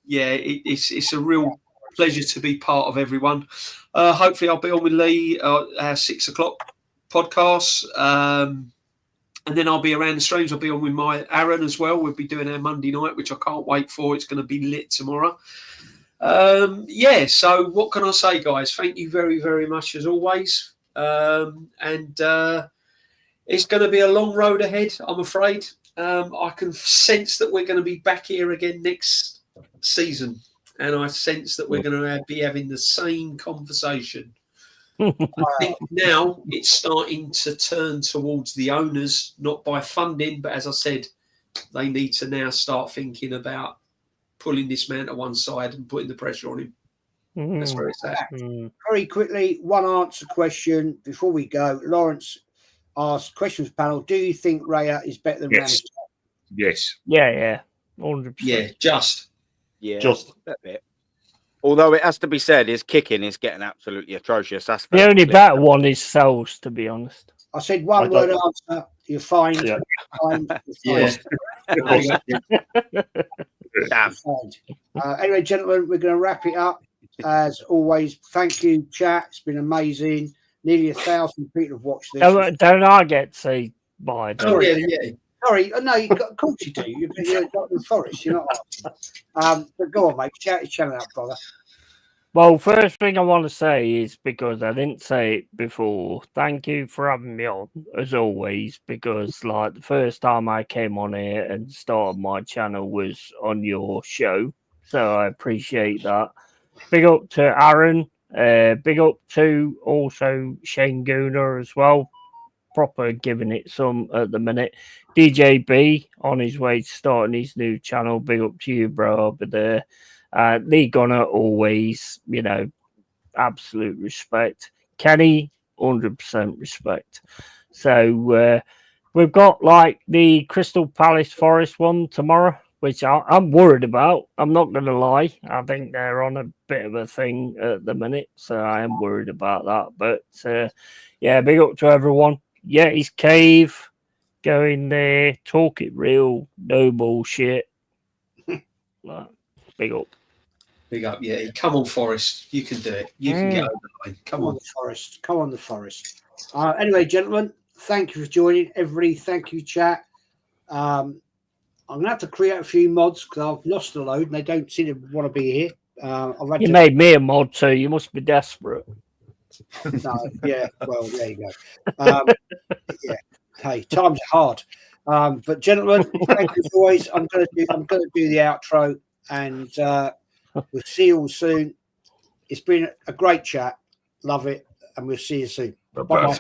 It's a real pleasure to be part of everyone. Hopefully I'll be on with Lee our 6 o'clock podcast. And then I'll be around the streams. I'll be on with my Aaron as well. We'll be doing our Monday night, which I can't wait for. It's going to be lit tomorrow. So what can I say, guys? Thank you very, very much as always. It's going to be a long road ahead, I'm afraid. I can sense that we're going to be back here again next season. And I sense that we're going to be having the same conversation. I think now it's starting to turn towards the owners, not by funding, but as I said, they need to now start thinking about pulling this man to one side and putting the pressure on him. That's where it's at. Very quickly, one answer question before we go. Lawrence asked, questions panel, do you think Raya is better than Ramsey? Yes. Yeah. 100%. Yeah, just that bit. Although it has to be said, his kicking is getting absolutely atrocious. That's the only better one is Souls, to be honest. I said one word answer. You're fine. Yeah. Damn. Anyway, gentlemen, we're going to wrap it up. As always, thank you, chat. It's been amazing. Nearly 1,000 people have watched this. Don't I get to say bye? Sorry, no, of course you do. You're not in the forest. You're not. But go on, mate. Shout your channel out, brother. Well, first thing I want to say is, because I didn't say it before, thank you for having me on, as always, because like the first time I came on here and started my channel was on your show. So I appreciate that. Big up to Aaron. Big up to also Shane Gooner as well. Proper giving it some at the minute. DJ B on his way to starting his new channel. Big up to you, bro, over there. LeeGunner, always, absolute respect. Kenny, 100% respect. So we've got like the Crystal Palace Forest one tomorrow, which I'm worried about. I'm not going to lie. I think they're on a bit of a thing at the minute, so I am worried about that. But big up to everyone. Yeti's Cave, go in there, talk it real, no bullshit. Big up. Big up, yeah. Come on, Forest. You can do it. You can get over the line. Come on, Forest. Come on, the Forest. Anyway, gentlemen, thank you for joining. Everybody, thank you, chat. I'm going to have to create a few mods because I've lost a load and they don't seem to want to be here. You made me a mod too. You must be desperate. No, yeah, well, there you go. Hey, times are hard. But gentlemen, thank you as always. I'm going to do the outro, and we'll see you all soon. It's been a great chat. Love it, and we'll see you soon. Bye-bye.